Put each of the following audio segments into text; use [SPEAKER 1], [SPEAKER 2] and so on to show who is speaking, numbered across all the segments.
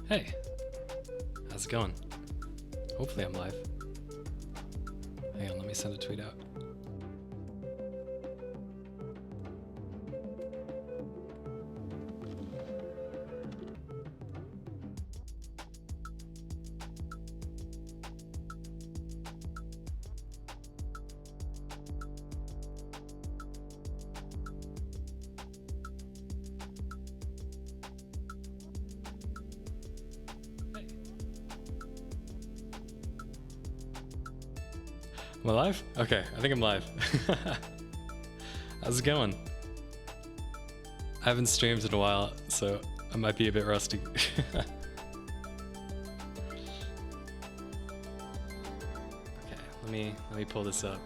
[SPEAKER 1] Hey, how's it going? Hopefully I'm live. Hang on, let me send a tweet out. Am I live? Okay, I think I'm live. How's it going? I haven't streamed in a while, so I might be a bit rusty. Okay, let me pull this up.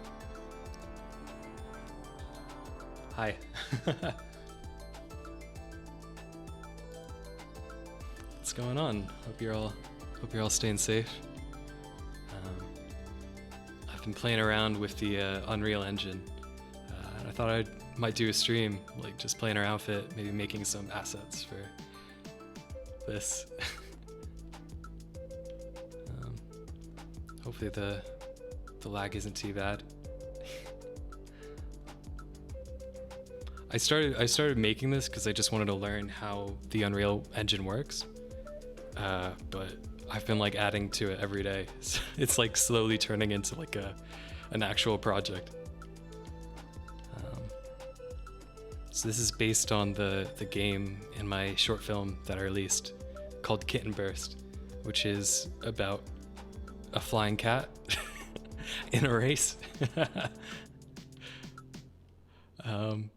[SPEAKER 1] Hi. What's going on? Hope you're all staying safe. Been playing around with the Unreal Engine, and I thought I might do a stream, like just playing around with it, maybe making some assets for this. Hopefully the lag isn't too bad. I started making this because I just wanted to learn how the Unreal Engine works, but I've been like adding to it every day. So it's like slowly turning into like an actual project. So this is based on the game in my short film that I released called Kitten Burst, which is about a flying cat in a race. And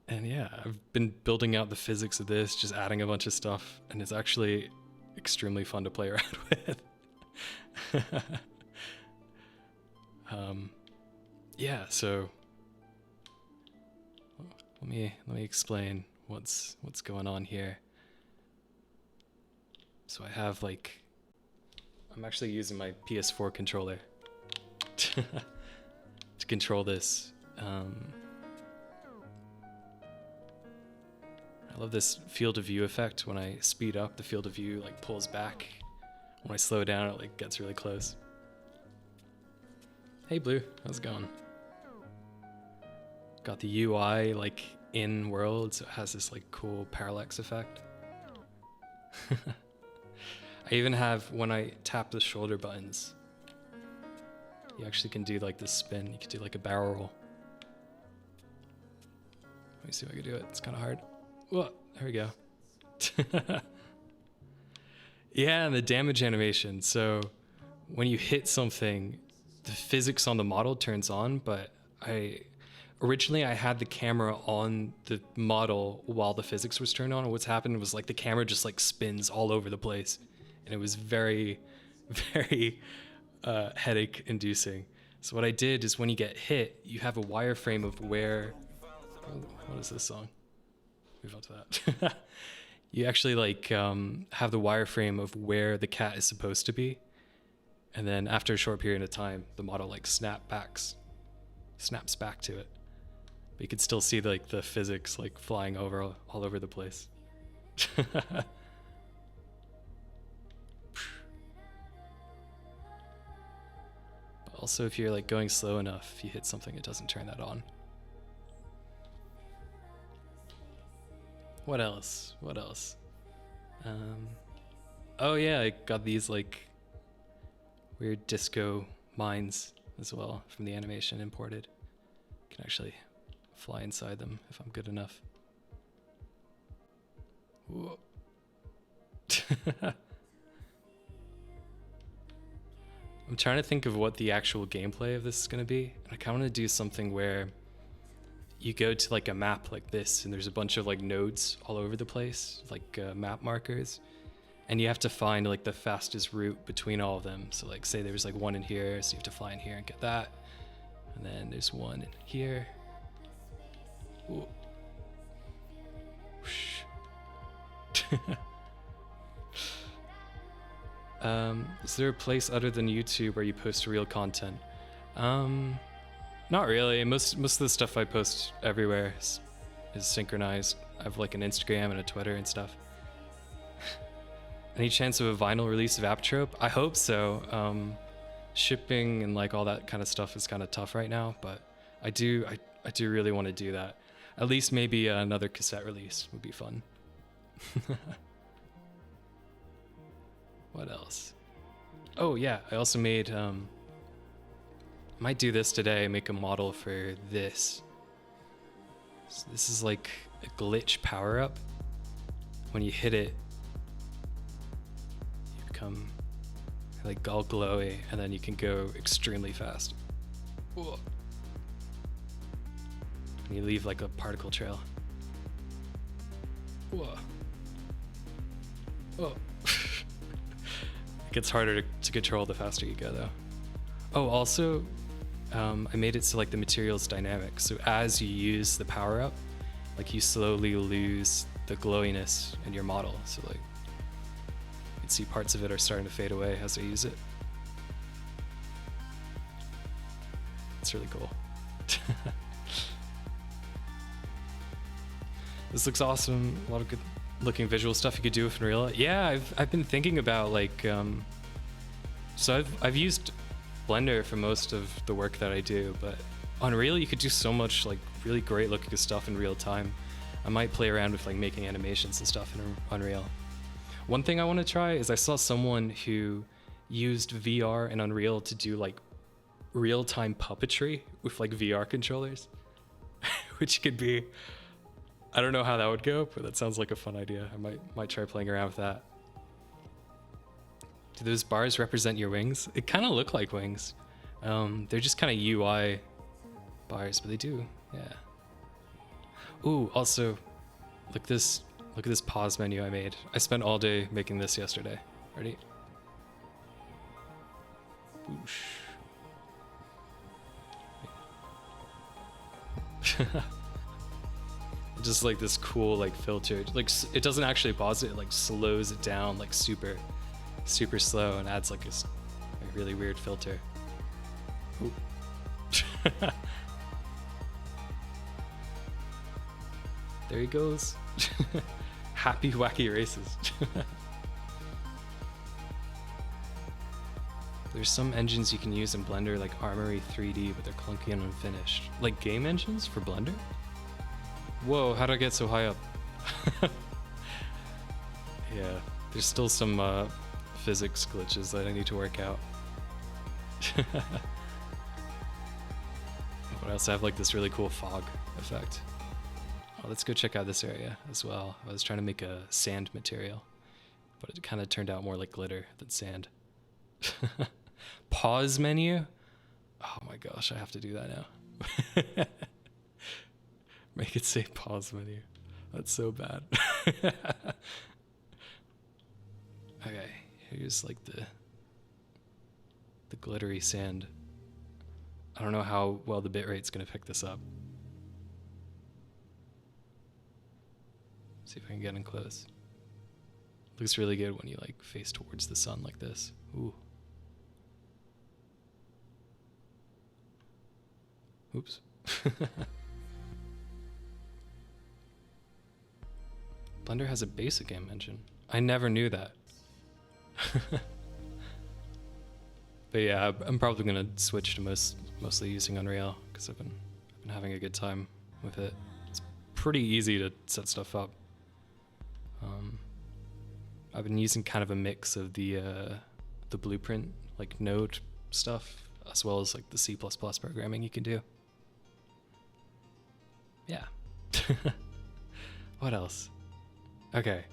[SPEAKER 1] yeah, I've been building out the physics of this, just adding a bunch of stuff, and it's actually extremely fun to play around with. Yeah, so let me explain what's going on here. So I have I'm actually using my PS4 controller to control this. I love this field of view effect. When I speed up, the field of view like pulls back. When I slow down, it like gets really close. Hey Blue, how's it going? Got the UI like in world, so it has this like cool parallax effect. I even have, when I tap the shoulder buttons, you actually can do like this spin. You can do like a barrel roll. Let me see if I can do it. It's kind of hard. Whoa, there we go. Yeah, and the damage animation. So when you hit something, the physics on the model turns on, but originally I had the camera on the model while the physics was turned on, and what's happened was like the camera just like spins all over the place, and it was very, very headache inducing. So what I did is when you get hit, you have a wireframe of where, what is this song? Move on to that. You actually have the wireframe of where the cat is supposed to be, and then after a short period of time, the model like snaps back to it. But you can still see the physics like flying over all over the place. But also, if you're like going slow enough, if you hit something, it doesn't turn that on. What else? Oh yeah, I got these like weird disco mines as well from the animation imported. Can actually fly inside them if I'm good enough. Whoa. I'm trying to think of what the actual gameplay of this is going to be. And I kind of want to do something where you go to like a map like this, and there's a bunch of like nodes all over the place, like map markers, and you have to find like the fastest route between all of them. So like say there's like one in here, so you have to fly in here and get that, and then there's one in here. Ooh. Is there a place other than YouTube where you post real content? Not really. Most of the stuff I post everywhere is synchronized. I have like an Instagram and a Twitter and stuff. Any chance of a vinyl release of Aptrope? I hope so. Shipping and like all that kind of stuff is kind of tough right now, but I do really want to do that. At least maybe another cassette release would be fun. What else? Oh yeah, I also made might do this today, make a model for this. So this is like a glitch power-up. When you hit it, you become like all glowy, and then you can go extremely fast. Whoa. And you leave like a particle trail. Whoa. Oh. It gets harder to control the faster you go though. Oh, also, I made it so like the material's dynamic. So as you use the power up, like you slowly lose the glowiness in your model. So like, you can see parts of it are starting to fade away as I use it. It's really cool. This looks awesome. A lot of good looking visual stuff you could do with Unreal. Yeah, I've been thinking about like, so I've used Blender for most of the work that I do, but Unreal you could do so much like really great looking stuff in real time. I might play around with like making animations and stuff in Unreal. One thing I want to try is I saw someone who used VR and Unreal to do like real-time puppetry with like VR controllers, which could be, I don't know how that would go, but that sounds like a fun idea. I might try playing around with that. Do those bars represent your wings? It kind of look like wings. They're just kind of UI bars, but they do, yeah. Ooh, also, look at this pause menu I made. I spent all day making this yesterday. Ready? Boosh. Just like this cool like filter. Like it doesn't actually pause it like slows it down like super slow and adds like a really weird filter. Ooh. There he goes. Happy wacky races. There's some engines you can use in Blender like Armory 3D, but they're clunky and unfinished. Like game engines for Blender? Whoa, how'd I get so high up? Yeah, there's still some physics glitches that I need to work out. But I also have like this really cool fog effect. Oh, let's go check out this area as well. I was trying to make a sand material, but it kind of turned out more like glitter than sand. Pause menu? Oh my gosh, I have to do that now. Make it say pause menu. That's so bad. Okay, here's like the glittery sand. I don't know how well the bitrate's gonna pick this up. See if I can get in close. Looks really good when you like face towards the sun like this. Ooh. Oops. Blender has a basic game engine. I never knew that. But yeah, I'm probably gonna switch to mostly using Unreal because I've been having a good time with it. It's pretty easy to set stuff up. I've been using kind of a mix of the Blueprint like Node stuff as well as like the C++ programming you can do. Yeah. What else? Okay.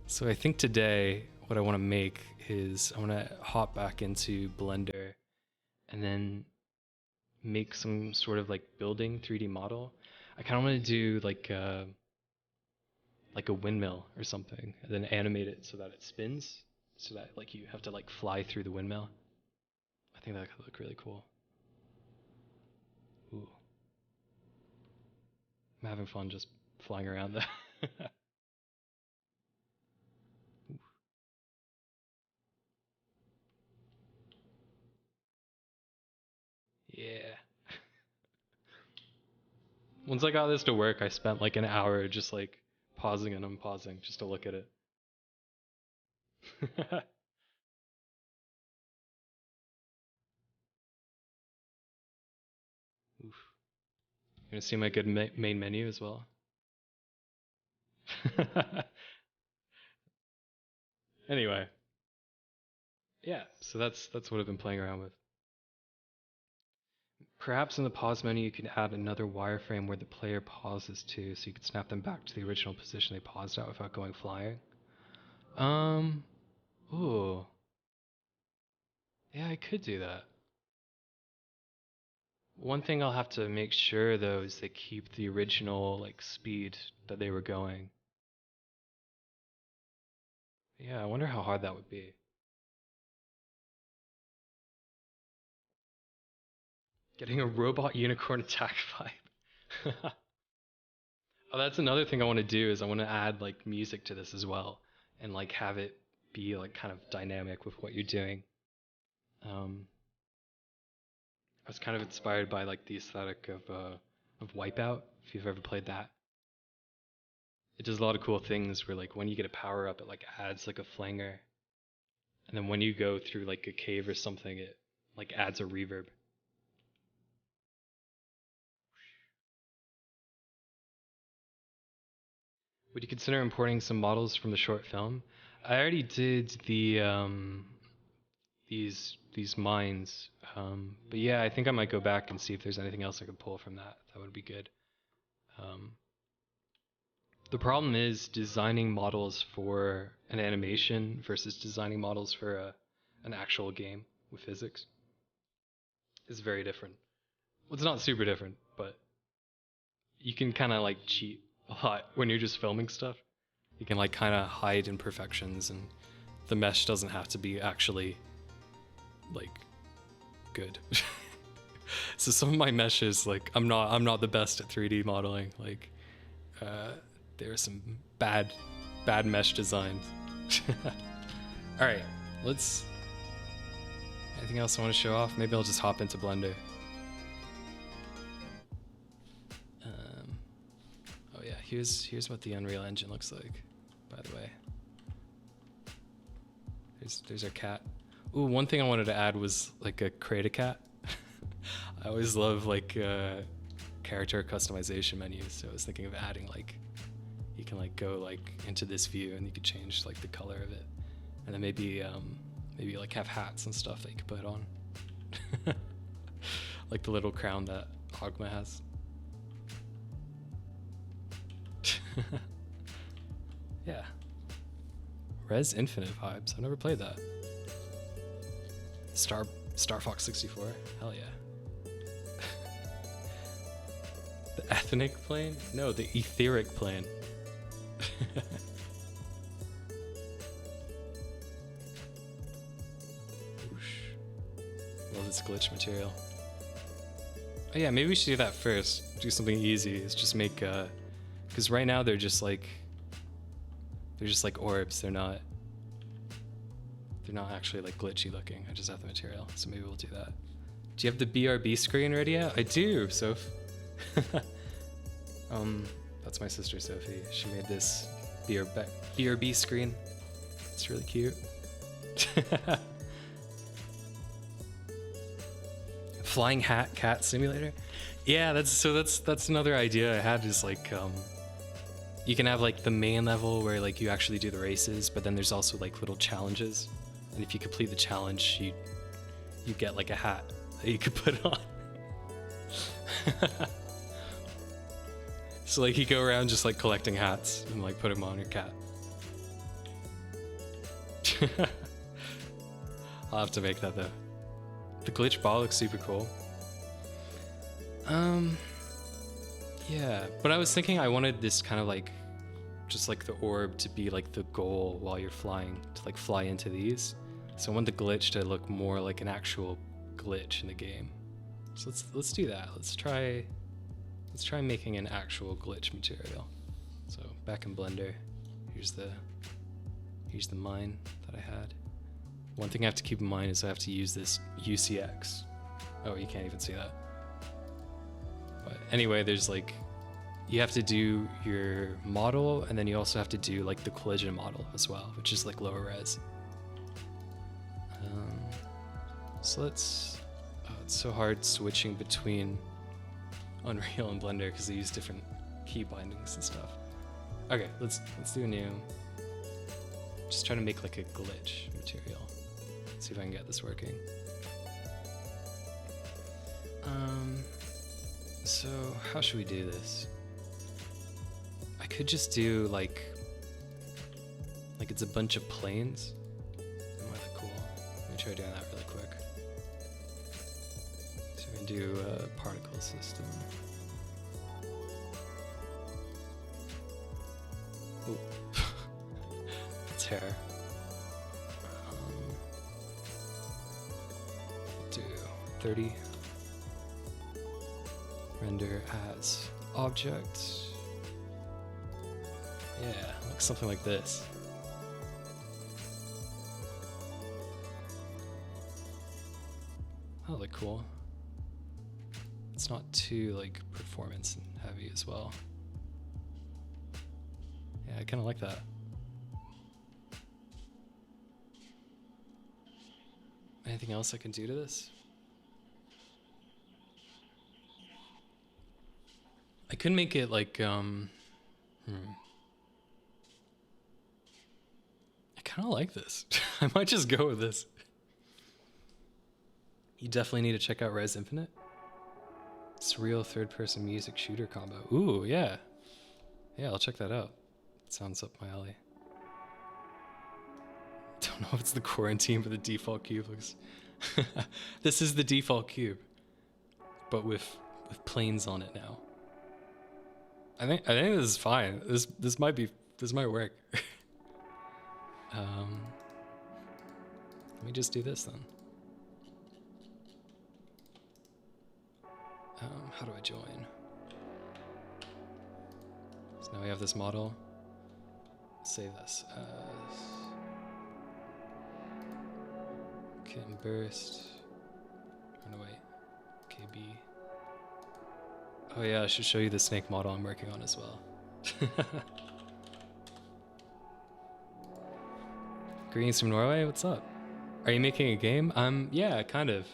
[SPEAKER 1] So I think today what I want to make is I want to hop back into Blender and then make some sort of like building 3D model. I kind of want to do like a windmill or something and then animate it so that it spins so that like you have to like fly through the windmill. I think that could look really cool. Ooh. I'm having fun just flying around there. Yeah. Once I got this to work, I spent like an hour just like pausing and unpausing just to look at it. Oof. You gonna see my good main menu as well? Anyway, yeah. So that's what I've been playing around with. Perhaps in the pause menu, you can add another wireframe where the player pauses to, so you can snap them back to the original position they paused at without going flying. Um, ooh, yeah, I could do that. One thing I'll have to make sure though is they keep the original like speed that they were going. Yeah, I wonder how hard that would be. Getting a robot unicorn attack vibe. Oh, that's another thing I want to do is I want to add like music to this as well and like have it be like kind of dynamic with what you're doing. Um, I was kind of inspired by like the aesthetic of Wipeout. If you've ever played that, it does a lot of cool things. Where like when you get a power up, it like adds like a flanger, and then when you go through like a cave or something, it like adds a reverb. Would you consider importing some models from the short film? I already did the these mines, but yeah, I think I might go back and see if there's anything else I could pull from that. That would be good. Um, the problem is designing models for an animation versus designing models for an actual game with physics is very different. Well, it's not super different, but you can kind of like cheat a lot when you're just filming stuff. You can like kind of hide imperfections, and the mesh doesn't have to be actually like good. So some of my meshes, like I'm not the best at 3D modeling. Like there are some bad mesh designs. All right, let's. Anything else I want to show off? Maybe I'll just hop into Blender. Oh yeah, here's what the Unreal Engine looks like. By the way, there's our cat. Ooh, one thing I wanted to add was like a create a cat. I always love like character customization menus, so I was thinking of adding like you can like go like into this view and you could change like the color of it, and then maybe like have hats and stuff that you could put on, like the little crown that Hogma has. Yeah, Res Infinite vibes. I've never played that. Star Fox 64. Hell yeah. The ethnic plane? No, the etheric plane. Love this glitch material. Oh yeah, maybe we should do that first. Do something easy. It's just make because right now they're just like orbs. They're not actually like glitchy looking. I just have the material, so maybe we'll do that. Do you have the BRB screen ready yet? I do, Soph. That's my sister Sophie. She made this BRB screen. It's really cute. Flying hat cat simulator. Yeah, that's another idea I had is like you can have like the main level where like you actually do the races, but then there's also like little challenges, and if you complete the challenge, you get like a hat that you could put on. So like you go around just like collecting hats and like put them on your cat. I'll have to make that though. The glitch ball looks super cool. Yeah, but I was thinking I wanted this kind of like, just like the orb to be like the goal while you're flying, to like fly into these. So I want the glitch to look more like an actual glitch in the game. So let's do that. Let's try making an actual glitch material. So back in Blender, here's the mine that I had. One thing I have to keep in mind is I have to use this UCX. Oh, you can't even see that. But anyway, there's like, you have to do your model, and then you also have to do like the collision model as well, which is like lower res. So let's, oh, it's so hard switching between Unreal and Blender because they use different key bindings and stuff. Okay, let's do a new, just try to make like a glitch material. Let's see if I can get this working. So how should we do this? I could just do like it's a bunch of planes. That might look cool. Let me try doing that really quick. So we can do a particle system. Ooh. Tear. Do 30. Render as object. Yeah, looks something like this. That'll look cool. It's not too like performance heavy as well. Yeah, I kind of like that. Anything else I can do to this? I could make it like, I kind of like this. I might just go with this. You definitely need to check out Res Infinite. Surreal third-person music shooter combo. Ooh, yeah. Yeah, I'll check that out. Sounds up my alley. Don't know if it's the quarantine, but the default cube looks... This is the default cube, but with planes on it now. I think this is fine. This might work. Let me just do this then. How do I join? So now we have this model. Save this as kitten burst. Oh no, wait. KB. Oh yeah, I should show you the snake model I'm working on as well. Greetings from Norway, what's up? Are you making a game? Yeah, kind of.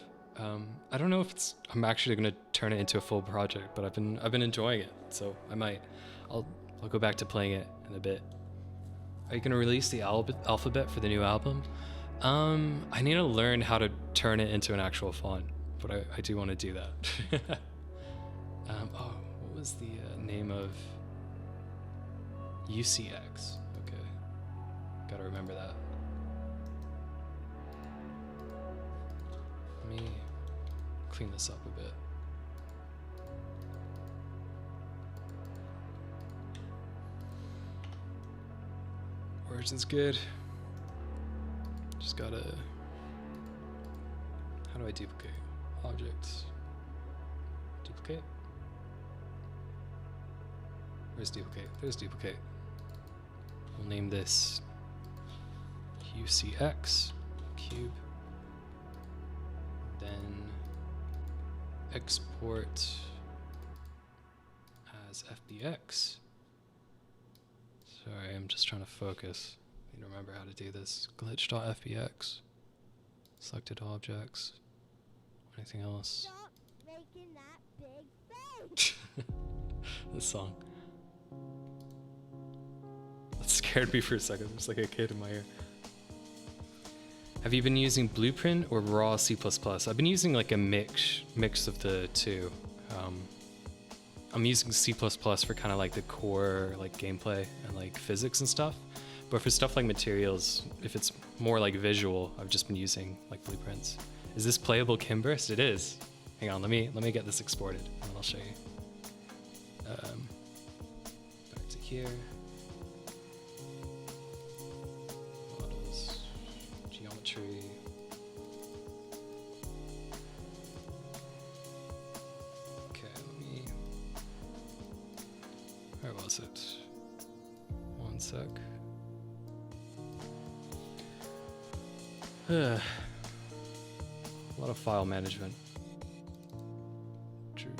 [SPEAKER 1] I don't know if I'm actually gonna turn it into a full project, but I've been enjoying it, so I might. I'll go back to playing it in a bit. Are you gonna release the alphabet for the new album? I need to learn how to turn it into an actual font, but I do want to do that. Oh, what was the name of UCX? Okay, gotta remember that. Let me clean this up a bit. Origin's good. Just gotta... How do I duplicate? Objects. Duplicate? Where's duplicate? There's duplicate. We'll name this UCX cube. Then export as FBX. Sorry, I'm just trying to focus. I need to remember how to do this. Glitch.fbx. Selected objects. Anything else?
[SPEAKER 2] Stop making that big face.
[SPEAKER 1] This song. That scared me for a second. There's like a kid in my ear. Have you been using Blueprint or raw C++? I've been using like a mix of the two. I'm using C++ for kind of like the core like gameplay and like physics and stuff. But for stuff like materials, if it's more like visual, I've just been using like blueprints. Is this playable Kimburst? It is. Hang on, let me get this exported and I'll show you. Back to here. Models, geometry. Okay, let me. Where was it? One sec. A lot of file management. True.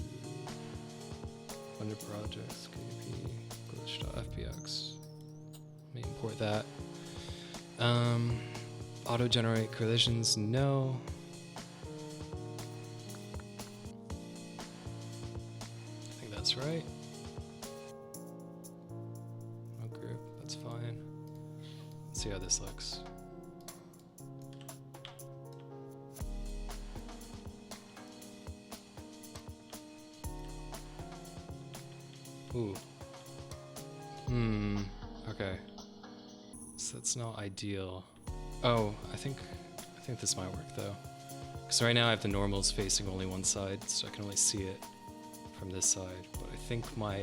[SPEAKER 1] Under projects, KP, glitch.fbx. Let me import that. Auto-generate collisions, no. that's right. No group, that's fine. Let's see how this looks. Ooh. Okay. So that's not ideal. Oh, I think this might work though. Because right now I have the normals facing only one side, so I can only see it from this side. But I think my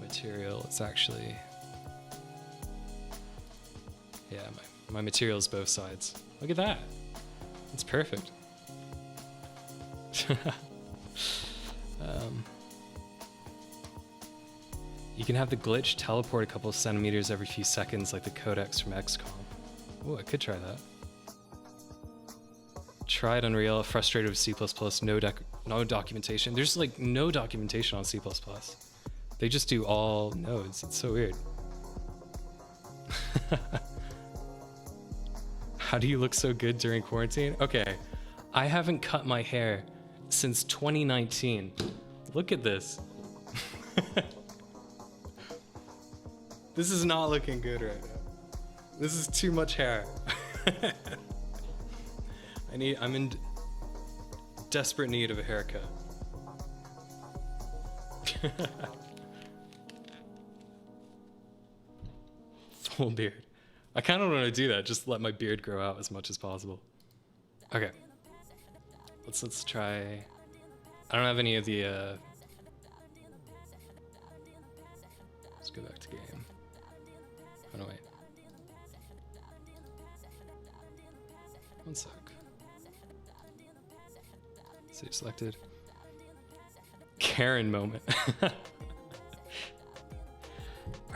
[SPEAKER 1] material is actually... Yeah, my material is both sides. Look at that. It's perfect. You can have the glitch teleport a couple of centimeters every few seconds like the codex from XCOM. Oh, I could try that. Tried Unreal, frustrated with C++, no documentation. There's like no documentation on C++. They just do all nodes. It's so weird. How do you look so good during quarantine? Okay, I haven't cut my hair since 2019. Look at this. This is not looking good right now. This is too much hair. I'm in desperate need of a haircut. Full beard. I kind of want to do that, just let my beard grow out as much as possible. Okay. Let's try. I don't have any of the let's go back to game. Oh no, wait. One sec. Save selected. Karen moment.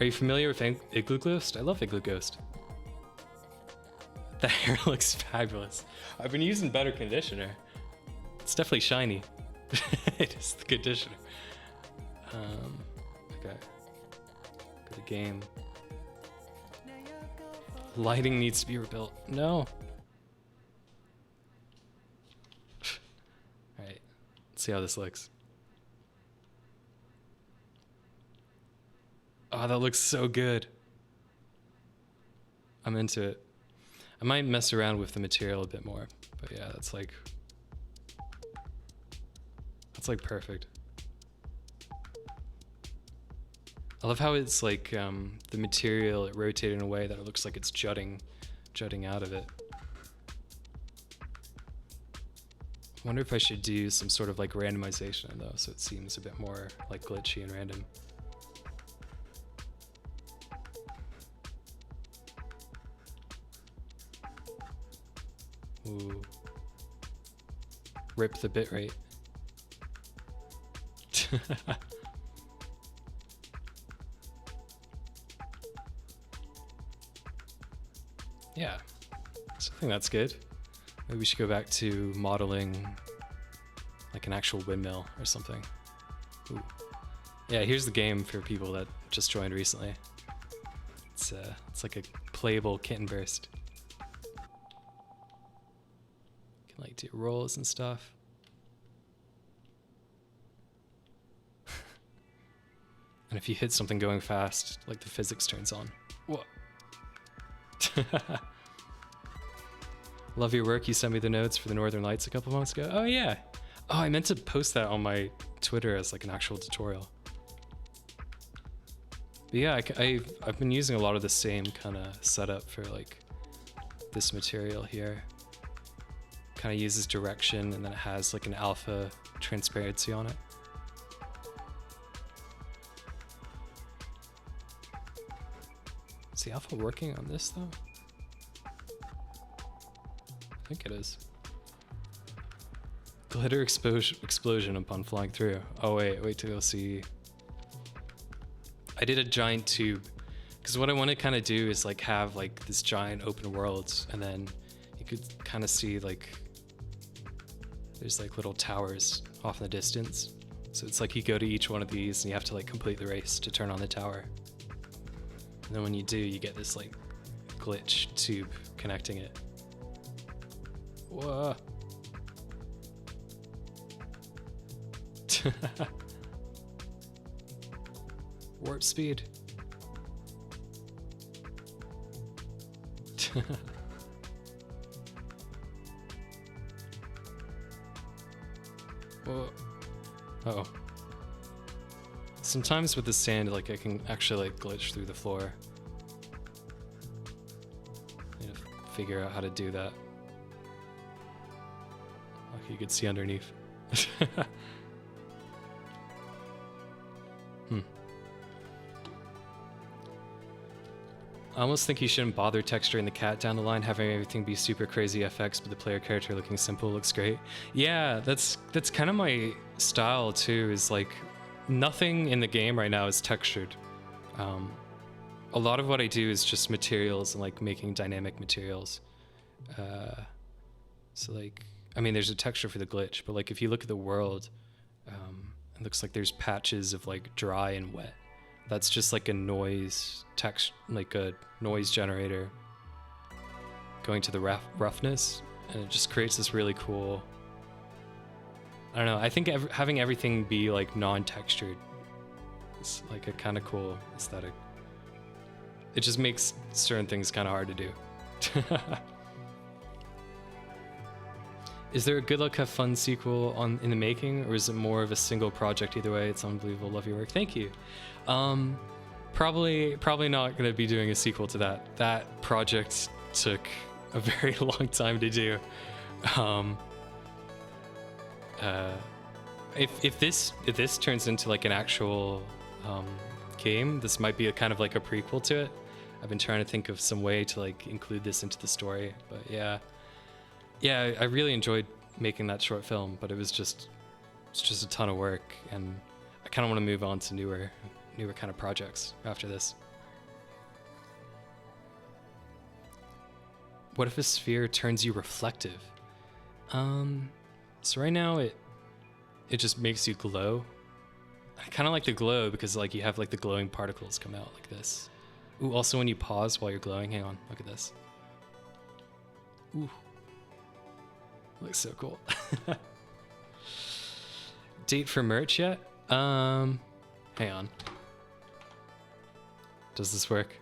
[SPEAKER 1] Are you familiar with Igloo Ghost? I love Igloo Ghost. The hair looks fabulous. I've been using better conditioner. It's definitely shiny. It is the conditioner. Okay. Go to game. Lighting needs to be rebuilt. No. Alright. Let's see how this looks. Oh, that looks so good. I'm into it. I might mess around with the material a bit more, but yeah, that's like perfect. I love how it's like the material, it rotated in a way that it looks like it's jutting out of it. I wonder if I should do some sort of like randomization though, so it seems a bit more like glitchy and random. Ooh. Rip the bitrate. Yeah, so I think that's good. Maybe we should go back to modeling like an actual windmill or something. Ooh. Yeah, here's the game for people that just joined recently. It's like a playable kitten burst. You can like do rolls and stuff. And if you hit something going fast, like the physics turns on. Whoa. Love your work. You sent me the notes for the Northern Lights a couple months ago. Oh yeah. Oh, I meant to post that on my Twitter as like an actual tutorial. But yeah, I've been using a lot of the same kind of setup for like this material here. Kind of uses direction and then it has like an alpha transparency on it. Is the alpha working on this though? I think it is. Glitter explosion upon flying through. Oh wait till you'll see. I did a giant tube because what I want to kind of do is like have like this giant open world, and then you could kind of see like there's like little towers off in the distance. So it's like you go to each one of these and you have to like complete the race to turn on the tower. And then when you do, you get this like glitch tube connecting it. Whoa. Warp speed. Whoa. Uh-oh. Sometimes with the sand, like I can actually like glitch through the floor. I need to figure out how to do that. Okay, you could see underneath. I almost think you shouldn't bother texturing the cat down the line, having everything be super crazy FX, but the player character looking simple looks great. Yeah, that's kind of my style too, is like nothing in the game right now is textured. A lot of what I do is just materials and like making dynamic materials. So like, I mean, there's a texture for the glitch, but like if you look at the world, it looks like there's patches of like dry and wet. That's just like a noise text, like a noise generator going to the roughness, and it just creates this really cool. I don't know. I think having everything be like non-textured is like a kind of cool aesthetic. It just makes certain things kind of hard to do. Is there a Good Luck Have Fun sequel in the making, or is it more of a single project? Either way, it's unbelievable. Love your work. Thank you. Probably not going to be doing a sequel to that. That project took a very long time to do. If this turns into like an actual game, this might be a kind of like a prequel to it. I've been trying to think of some way to like include this into the story, but yeah, I really enjoyed making that short film, but it's just a ton of work, and I kind of want to move on to newer kind of projects after this. What if a sphere turns you reflective? So right now it just makes you glow. I kind of like the glow because like you have like the glowing particles come out like this. Ooh, also when you pause while you're glowing, hang on, look at this. Ooh. Looks so cool. Date for merch yet? Hang on. Does this work?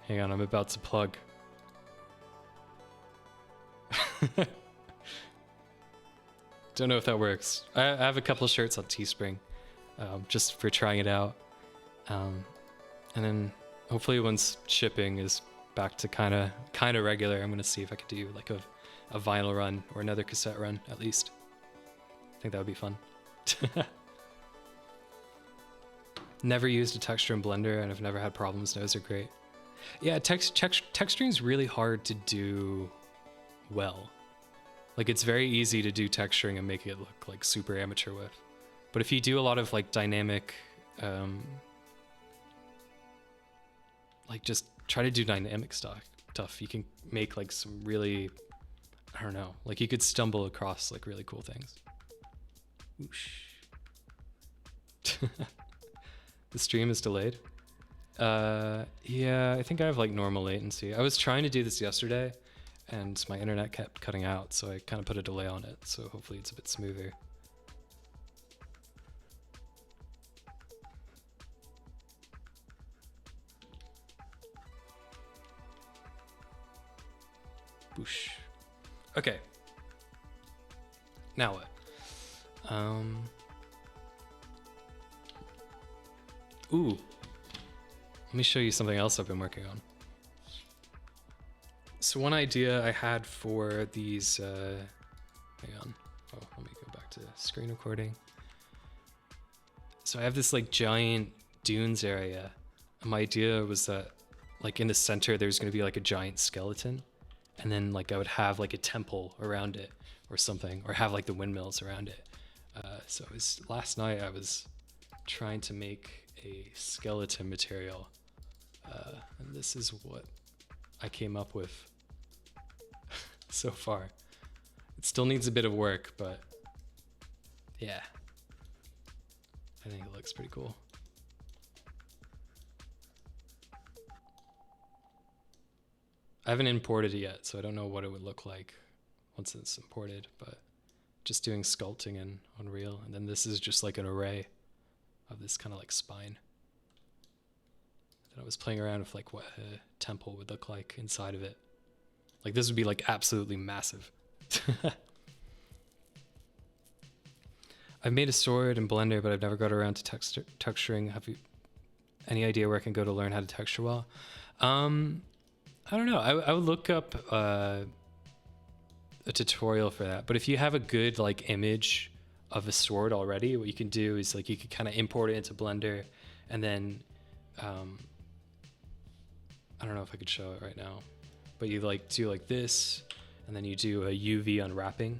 [SPEAKER 1] Hang on, I'm about to plug. Don't know if that works. I have a couple shirts on Teespring, just for trying it out. And then hopefully once shipping is back to kind of regular, I'm gonna see if I could do like a vinyl run or another cassette run at least. I think that would be fun. Never used a texture in Blender and I've never had problems. Those are great. Yeah, texturing is really hard to do well. Like it's very easy to do texturing and make it look like super amateur with. But if you do a lot of like dynamic, like just try to do dynamic stuff, you can make like some really, I don't know, like you could stumble across like really cool things. Whoosh. The stream is delayed. Yeah, I think I have like normal latency. I was trying to do this yesterday and my internet kept cutting out, so I kind of put a delay on it, so hopefully it's a bit smoother. Boosh. Okay. Now what? Ooh. Let me show you something else I've been working on. So one idea I had for these, hang on. Oh, let me go back to screen recording. So I have this like giant dunes area. And my idea was that like in the center, there's going to be like a giant skeleton. And then like I would have like a temple around it or something, or have like the windmills around it. So it was last night I was trying to make a skeleton material. And this is what I came up with so far. It still needs a bit of work, but yeah, I think it looks pretty cool. I haven't imported it yet, so I don't know what it would look like once it's imported, but just doing sculpting in Unreal. And then this is just like an array of this kind of like spine. Then I was playing around with like what a temple would look like inside of it. Like this would be like absolutely massive. I've made a sword in Blender, but I've never got around to texturing. Have you any idea where I can go to learn how to texture well? I don't know. I would look up a tutorial for that. But if you have a good like image of a sword already, what you can do is like you could kind of import it into Blender, and then I don't know if I could show it right now, but you like do like this, and then you do a UV unwrapping.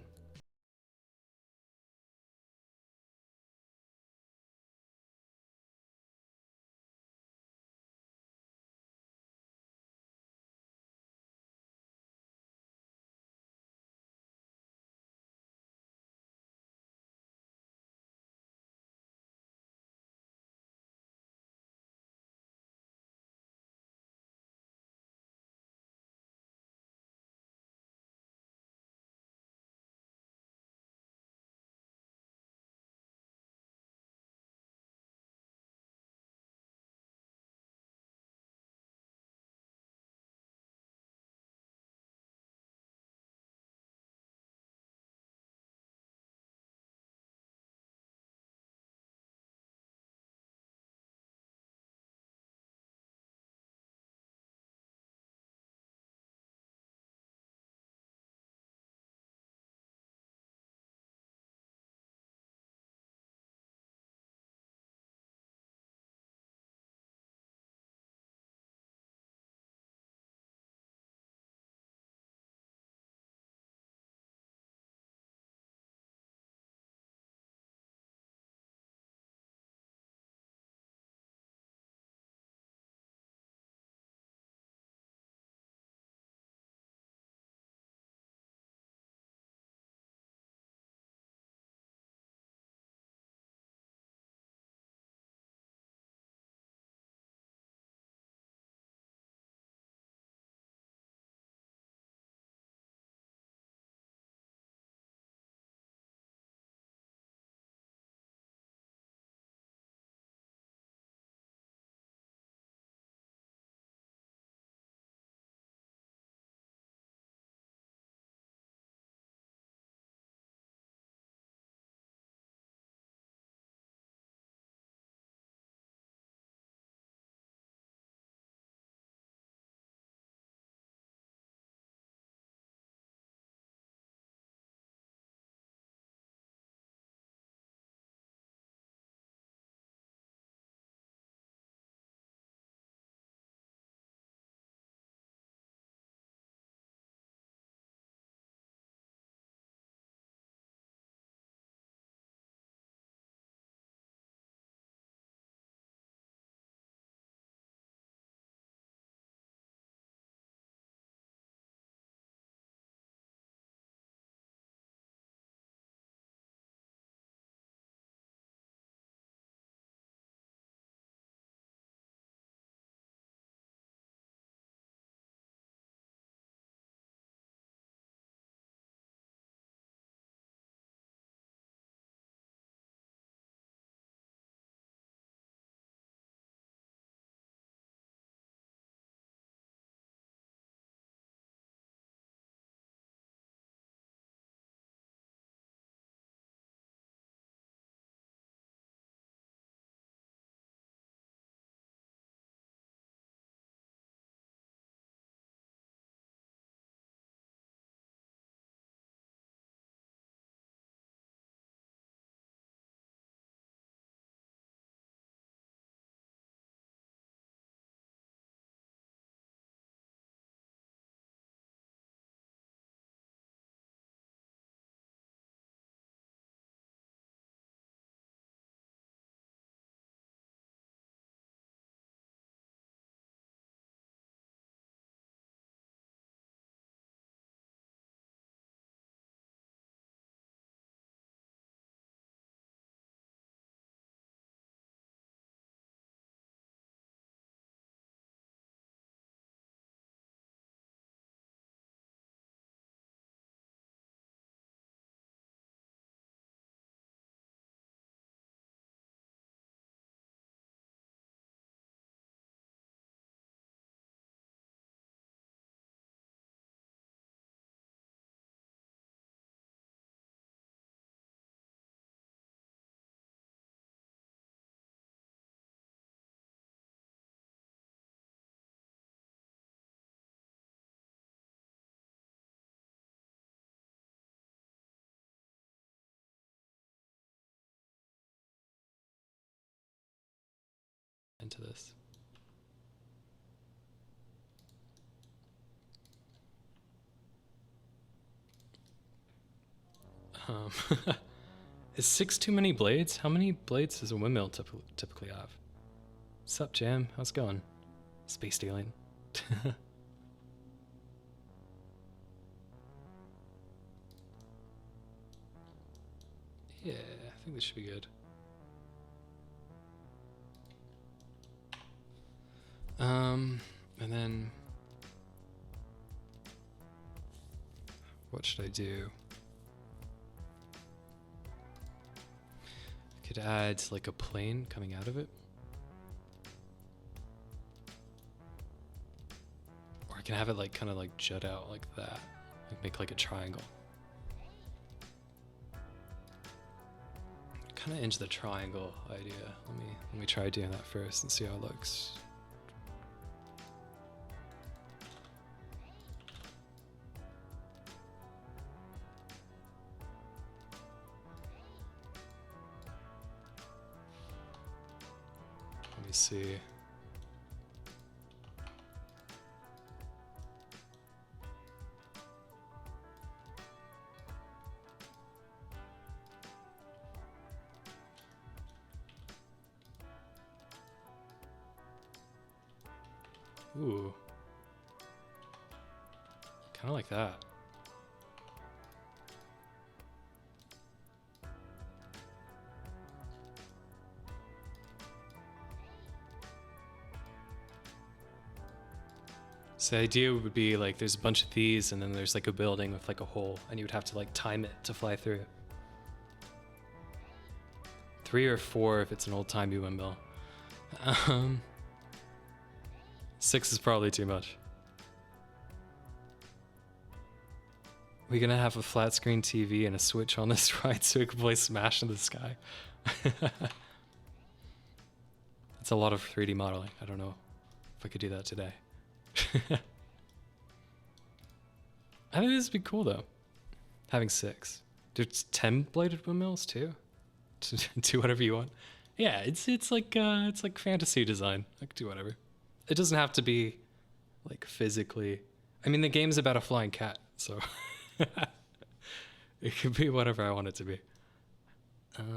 [SPEAKER 1] into this. Is 6 too many blades? How many blades does a windmill typically have? Sup, Jam? How's it going? Space alien. Yeah, I think this should be good. And then what should I do? I could add like a plane coming out of it. Or I can have it like kind of like jut out like that. Like make like a triangle. Kind of into the triangle idea. Let me try doing that first and see how it looks. Let me see. Ooh. Kind of like that. So the idea would be like there's a bunch of these and then there's like a building with like a hole and you would have to like time it to fly through it. 3 or 4 if it's an old-timey windmill. 6 is probably too much. We're gonna have a flat screen TV and a switch on this ride so we can play Smash in the sky. It's a lot of 3D modeling. I don't know if I could do that today. I think this would be cool though. Having 6. There's 10 bladed windmills too. Do whatever you want. Yeah, it's like fantasy design. I could do whatever. It doesn't have to be like physically. I mean, the game's about a flying cat, so it could be whatever I want it to be. Let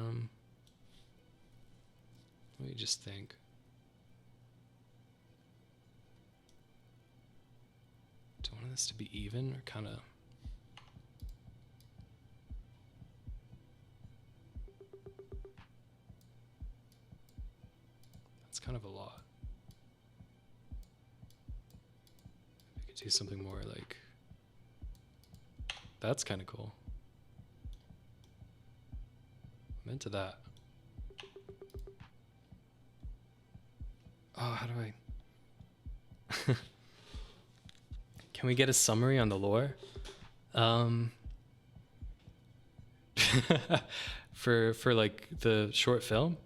[SPEAKER 1] me just think. Do I want this to be even or kind of? That's kind of a lot. I could do something more like. That's kind of cool. I'm into that. Oh, how do I? Can we get a summary on the lore? For like the short film?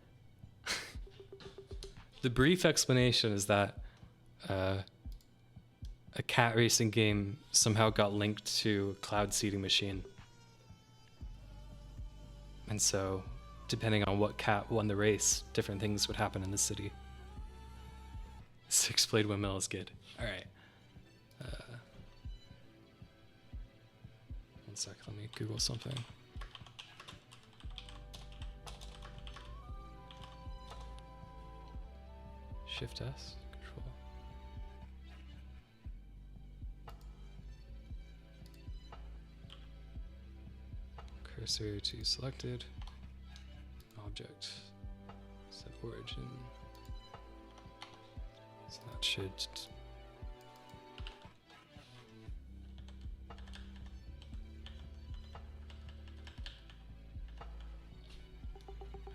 [SPEAKER 1] The brief explanation is that a cat racing game somehow got linked to a cloud seeding machine. And so, depending on what cat won the race, different things would happen in the city. 6-blade windmill is good. Alright. One sec, let me Google something. Shift S, Control. Cursor to selected. Object. Set origin. So that should.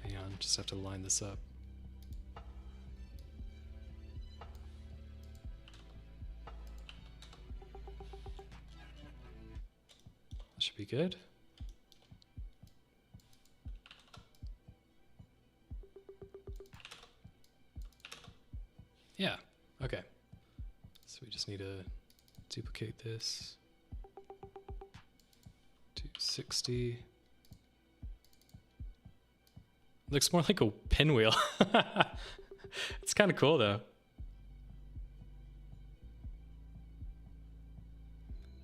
[SPEAKER 1] Hang on, just have to line this up. That should be good. Yeah, okay. So we just need to duplicate this to 60. Looks more like a pinwheel. It's kind of cool though.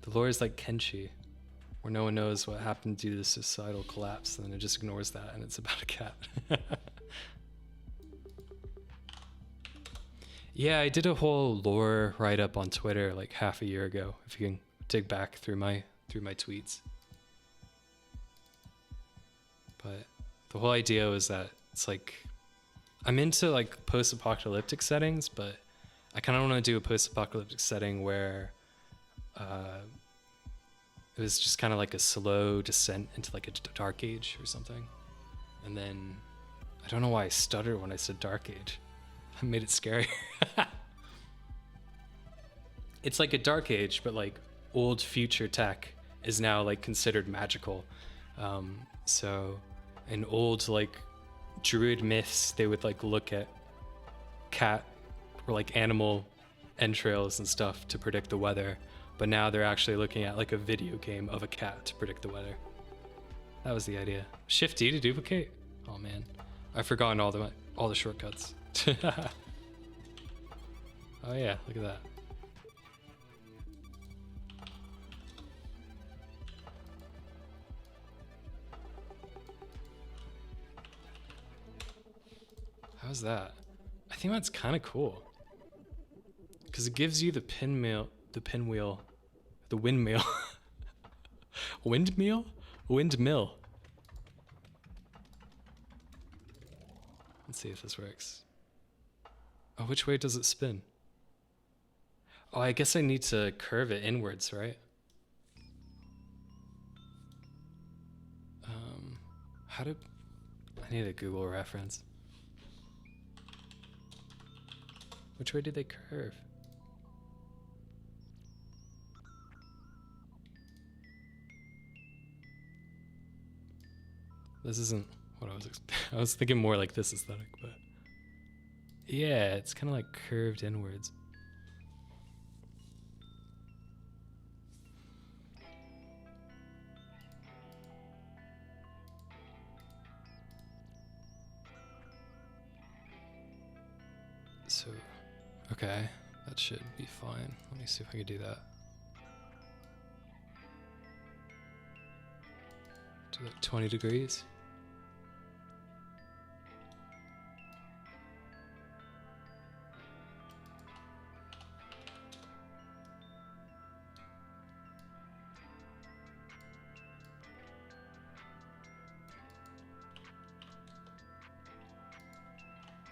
[SPEAKER 1] The lore is like Kenshi, where no one knows what happened due to the societal collapse, and then it just ignores that, and it's about a cat. Yeah, I did a whole lore write-up on Twitter like half a year ago, if you can dig back through my tweets. But the whole idea was that it's like, I'm into like post-apocalyptic settings, but I kind of want to do a post-apocalyptic setting where it was just kind of like a slow descent into like a dark age or something. And then, I don't know why I stuttered when I said dark age. I made it scary. It's like a dark age, but like old future tech is now like considered magical. So in old like druid myths, they would like look at cat or like animal entrails and stuff to predict the weather. But now they're actually looking at like a video game of a cat to predict the weather. That was the idea. Shift D to duplicate? Oh man, I've forgotten all the shortcuts. Oh yeah, look at that. How's that? I think that's kind of cool. Because it gives you the windmill. Windmill? Windmill. Let's see if this works. Oh, which way does it spin? Oh, I guess I need to curve it inwards, right? I need a Google reference. Which way did they curve? This isn't what I was I was thinking more like this aesthetic, but yeah, it's kind of like curved inwards. So, okay, that should be fine. Let me see if I can do that. Do like 20 degrees.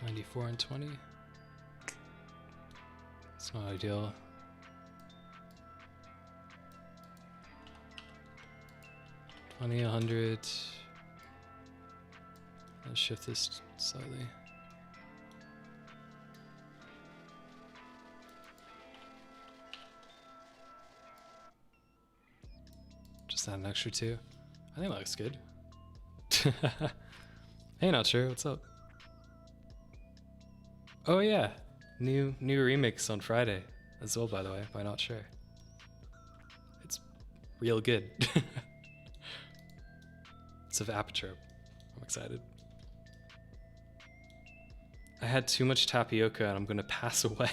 [SPEAKER 1] .94 and 20. It's not ideal. $20, $100. Let's shift this slightly. Just add an extra 2. I think that looks good. Hey, not sure. What's up? Oh yeah, new remix on Friday as well, by the way, by Not Sure. It's real good. It's of Aperture. I'm excited. I had too much tapioca and I'm gonna pass away.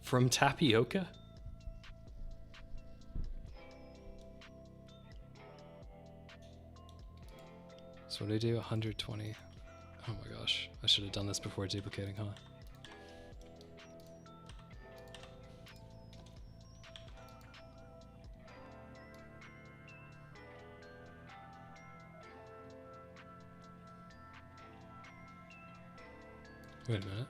[SPEAKER 1] From tapioca? So what do I do? 120. Oh my gosh, I should have done this before duplicating, huh? Wait a minute.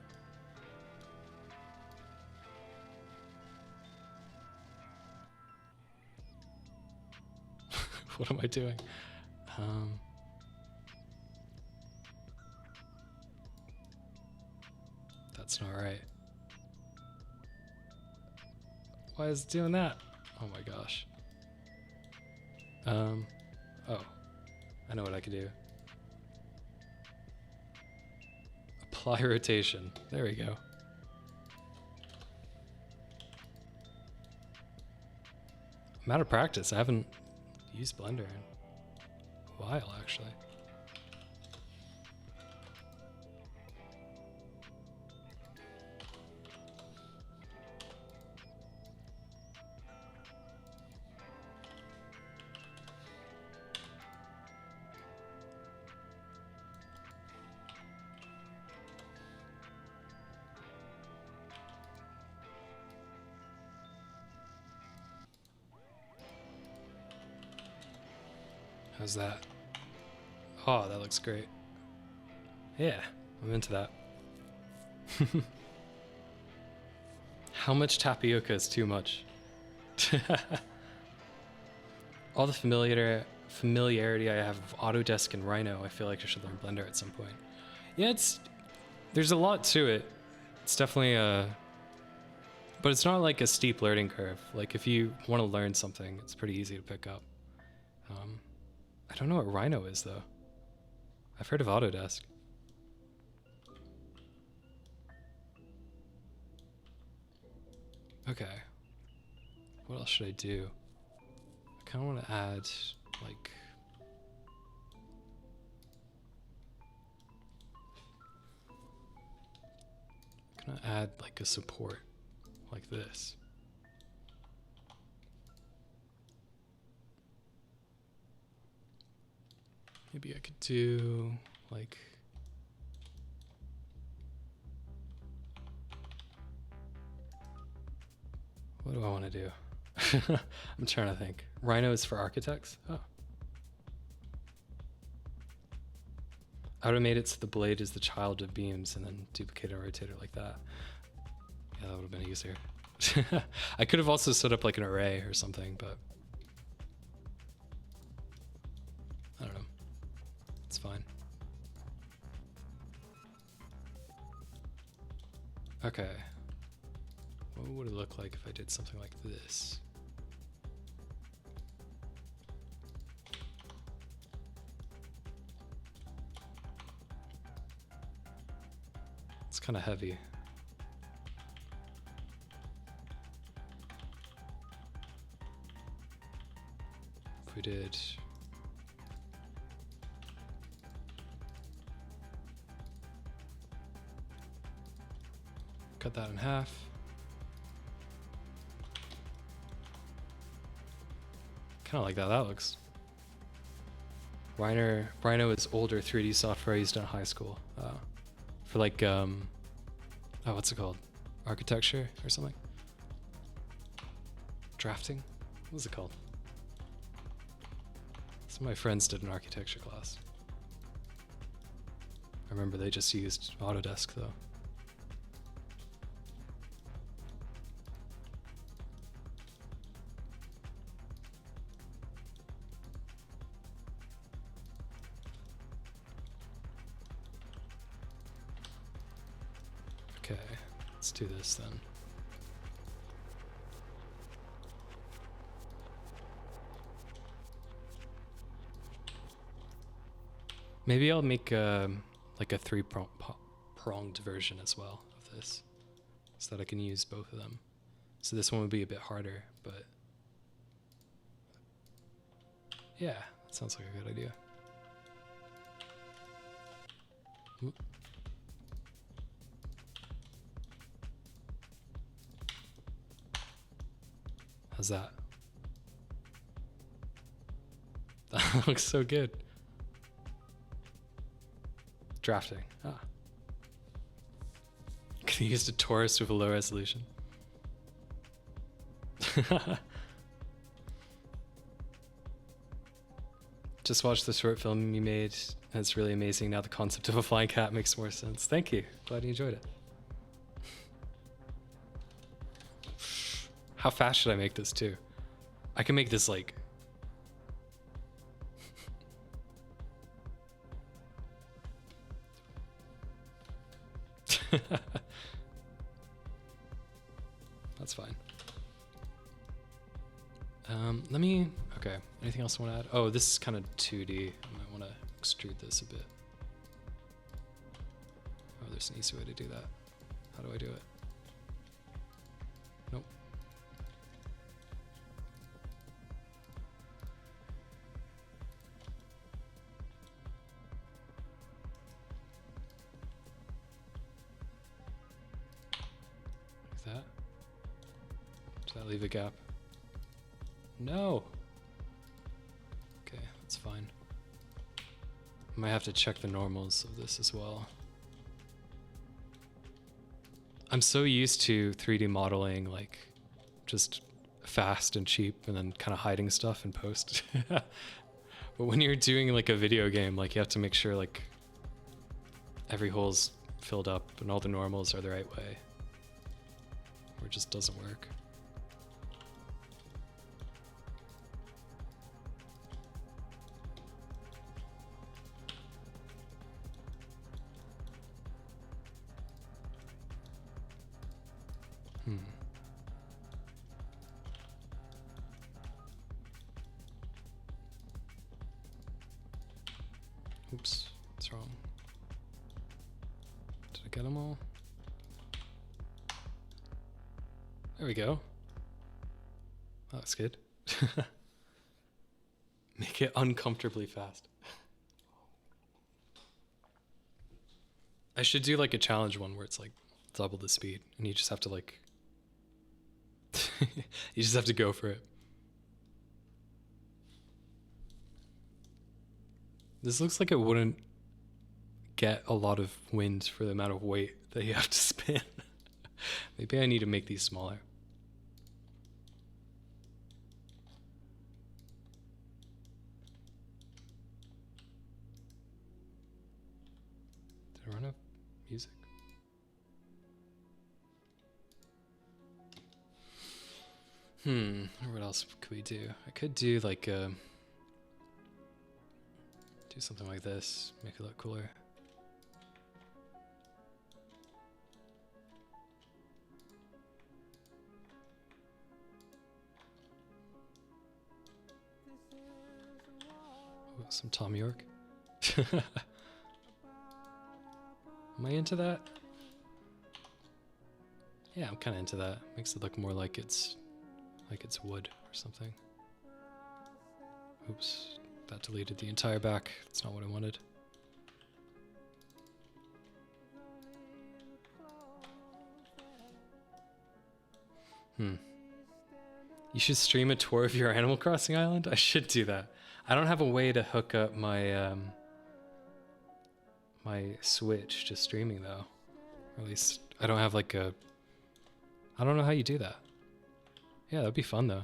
[SPEAKER 1] What am I doing? That's not right. Why is it doing that? Oh my gosh. Oh, I know what I could do. Apply rotation. There we go. I'm out of practice. I haven't used Blender in a while, actually. How's that? Oh, that looks great. Yeah, I'm into that. How much tapioca is too much? All the familiarity I have of Autodesk and Rhino, I feel like I should learn Blender at some point. Yeah, there's a lot to it. It's definitely but it's not like a steep learning curve. Like if you want to learn something, it's pretty easy to pick up. I don't know what Rhino is though. I've heard of Autodesk. Okay. What else should I do? I kind of want to add like a support like this. Maybe I could do like what do I want to do? I'm trying to think. Rhino is for architects? Oh. I would have made it so the blade is the child of beams and then duplicate and rotate it like that. Yeah, that would have been easier. I could have also set up like an array or something, but I don't know. It's fine. Okay. What would it look like if I did something like this? It's kind of heavy. If we did cut that in half. Kind of like that looks. Rhino is older 3D software I used in high school for like oh, what's it called? Architecture or something? Drafting? What's it called? Some of my friends did an architecture class. I remember they just used Autodesk though. Okay, let's do this then. Maybe I'll make like a three-pronged version as well of this, so that I can use both of them. So this one would be a bit harder, but yeah, that sounds like a good idea. Oop. How's that? That looks so good. Drafting. Ah. Could have used a Taurus with a low resolution. Just watched the short film you made. It's really amazing. Now the concept of a flying cat makes more sense. Thank you. Glad you enjoyed it. How fast should I make this too? I can make this like... That's fine. Let me... Okay, anything else I want to add? Oh, this is kind of 2D. I might want to extrude this a bit. Oh, there's an easy way to do that. How do I do it? Nope. Like that. Does that leave a gap? No. Okay, that's fine. I might have to check the normals of this as well. I'm so used to 3D modeling, like just fast and cheap and then kind of hiding stuff in post. But when you're doing like a video game, like you have to make sure like every hole's filled up and all the normals are the right way, or it just doesn't work. Oops, what's wrong? Did I get them all? There we go. That looks good. Make it uncomfortably fast. I should do like a challenge one where it's like double the speed and you just have to like you just have to go for it. This looks like it wouldn't get a lot of wind for the amount of weight that you have to spin. Maybe I need to make these smaller. Did I run out of music? What else could we do? I could do like do something like this, make it look cooler. Oh, some Tom York. Am I into that? Yeah, I'm kind of into that. Makes it look more like it's wood or something. Oops, that deleted the entire back. That's not what I wanted. You should stream a tour of your Animal Crossing island? I should do that. I don't have a way to hook up my my Switch to streaming though. Or at least I don't have like a... I don't know how you do that. Yeah, that'd be fun though.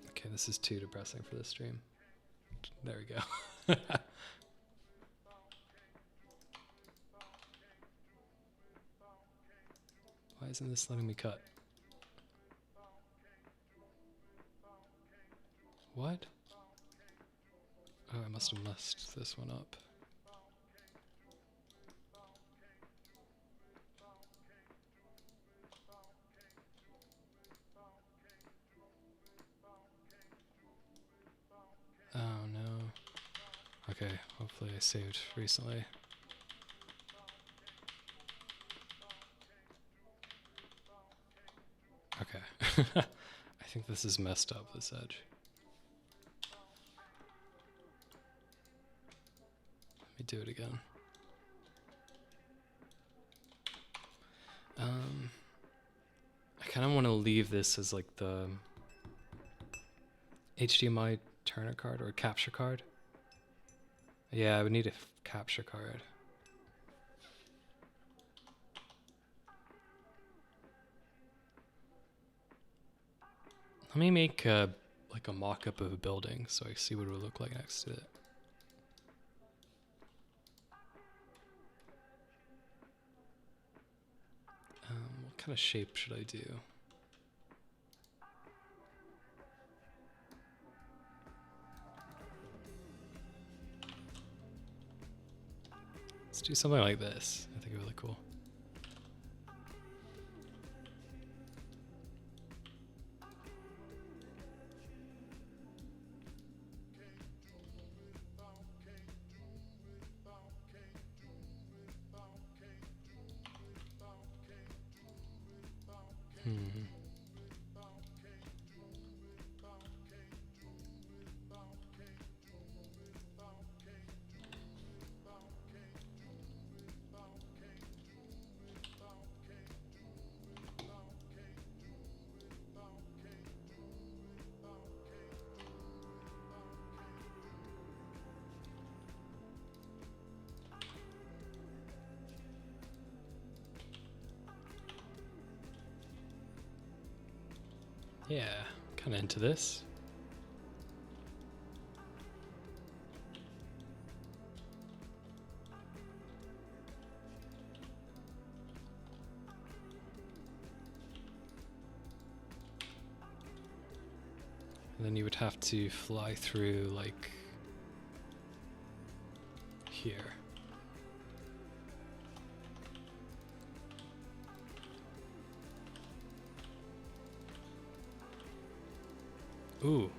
[SPEAKER 1] Okay, this is too depressing for this stream. There we go. Why isn't this letting me cut? What? Oh, I must have messed this one up. Oh no. Okay, hopefully I saved recently. Okay. I think this is messed up, this edge. Let me do it again. I kind of want to leave this as like the HDMI Turner card or a capture card. Yeah, I would need a capture card. Let me make like a mock-up of a building so I see what it would look like next to it. What kind of shape should I do? Let's do something like this. I think it'd be really cool. Yeah, kind of into this. And then you would have to fly through like here. Ooh.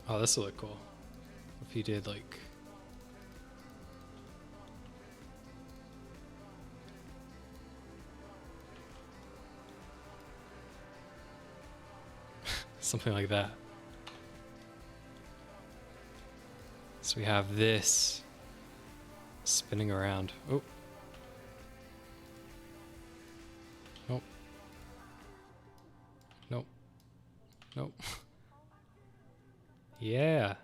[SPEAKER 1] Oh, this will look cool. If you did like something like that. So we have this spinning around. Oh. Nope. Nope. Nope. Yeah.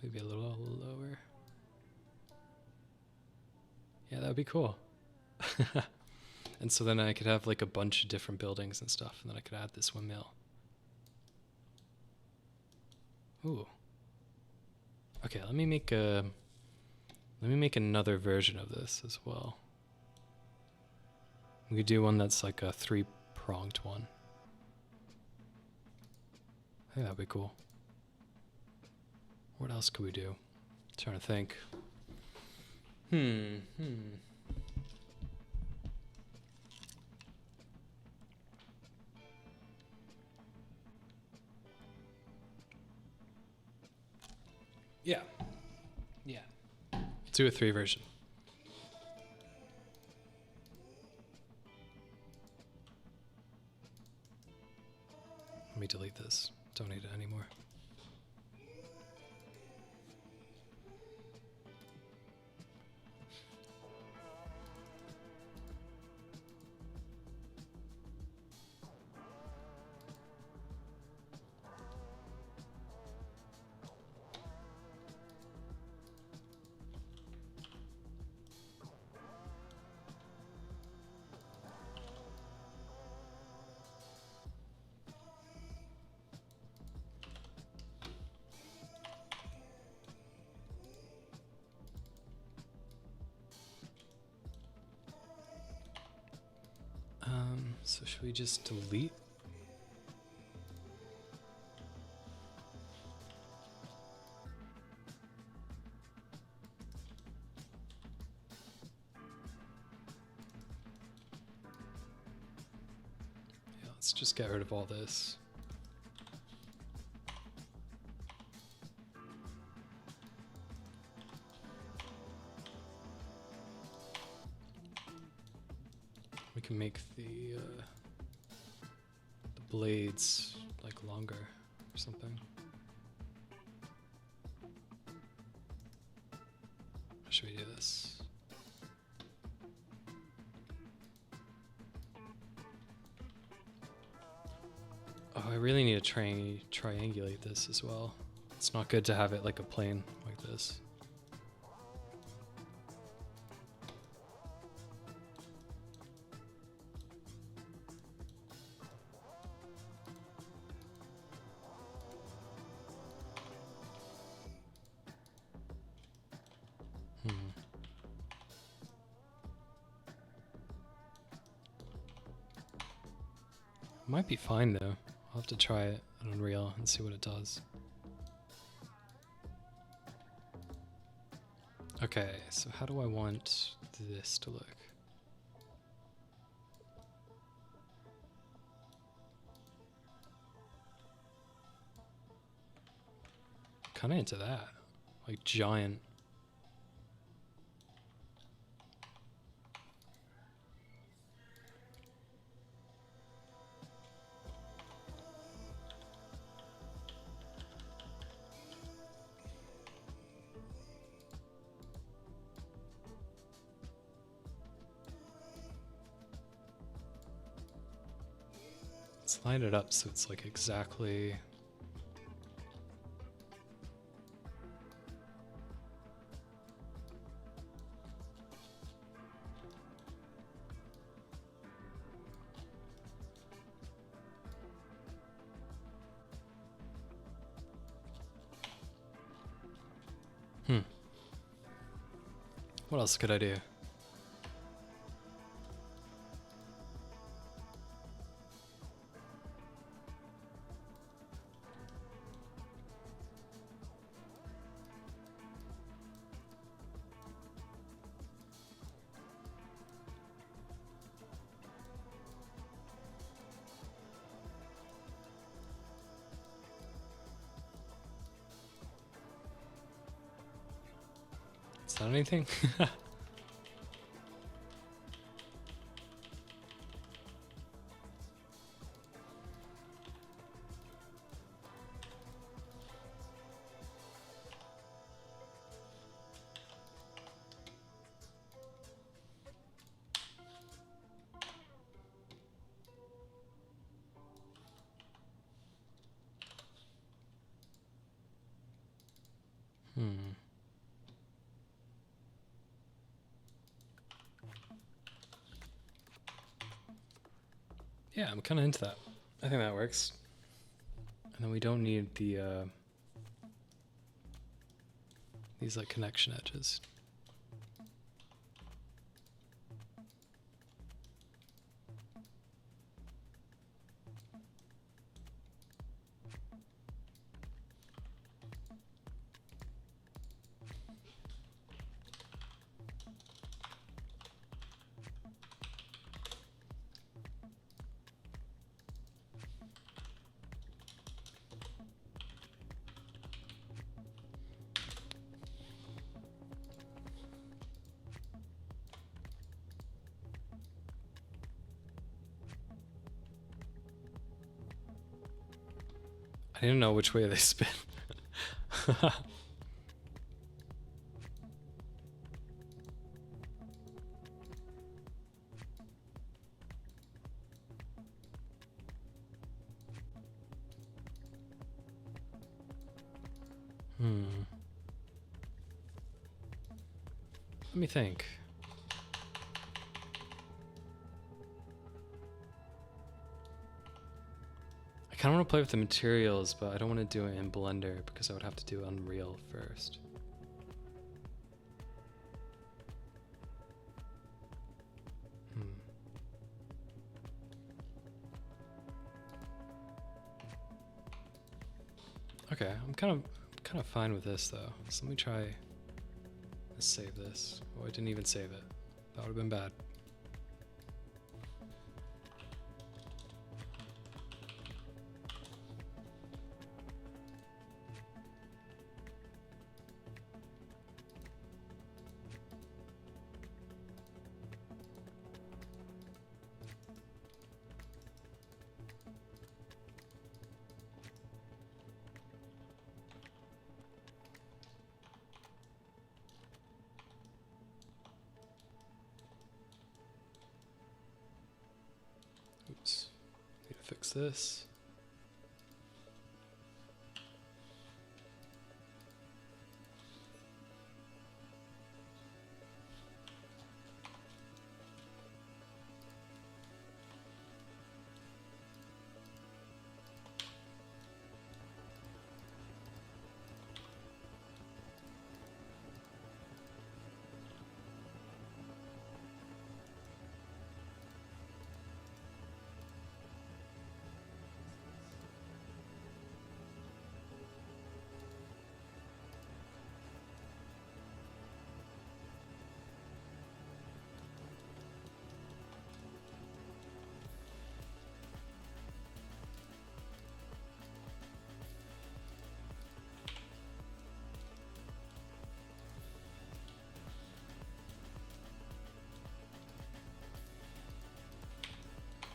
[SPEAKER 1] Maybe a little lower. Yeah, that would be cool. And so then I could have like a bunch of different buildings and stuff, and then I could add this windmill. Ooh. Okay, let me make another version of this as well. We could do one that's like a 3-pronged one. I think that'd be cool. What else could we do? Trying to think. Yeah. Yeah. Do a 3 version. Let me delete this. Don't need it anymore. So should we just delete? Yeah, let's just get rid of all this. We can make the blades like longer or something. How should we do this? Oh, I really need to triangulate this as well. It's not good to have it like a plane like this. Might be fine though. I'll have to try it on Unreal and see what it does. Okay, so how do I want this to look? Kind of into that, like giant. Let's line it up so it's like exactly. What else could I do? Is that anything? Yeah, I'm kind of into that. I think that works. And then we don't need the these like connection edges. I didn't know which way they spin. Let me think. I kind of want to play with the materials, but I don't want to do it in Blender because I would have to do Unreal first. Okay, I'm kind of fine with this though. So let me try. Let's save this. Oh, I didn't even save it. That would have been bad. Oops. Need to fix this.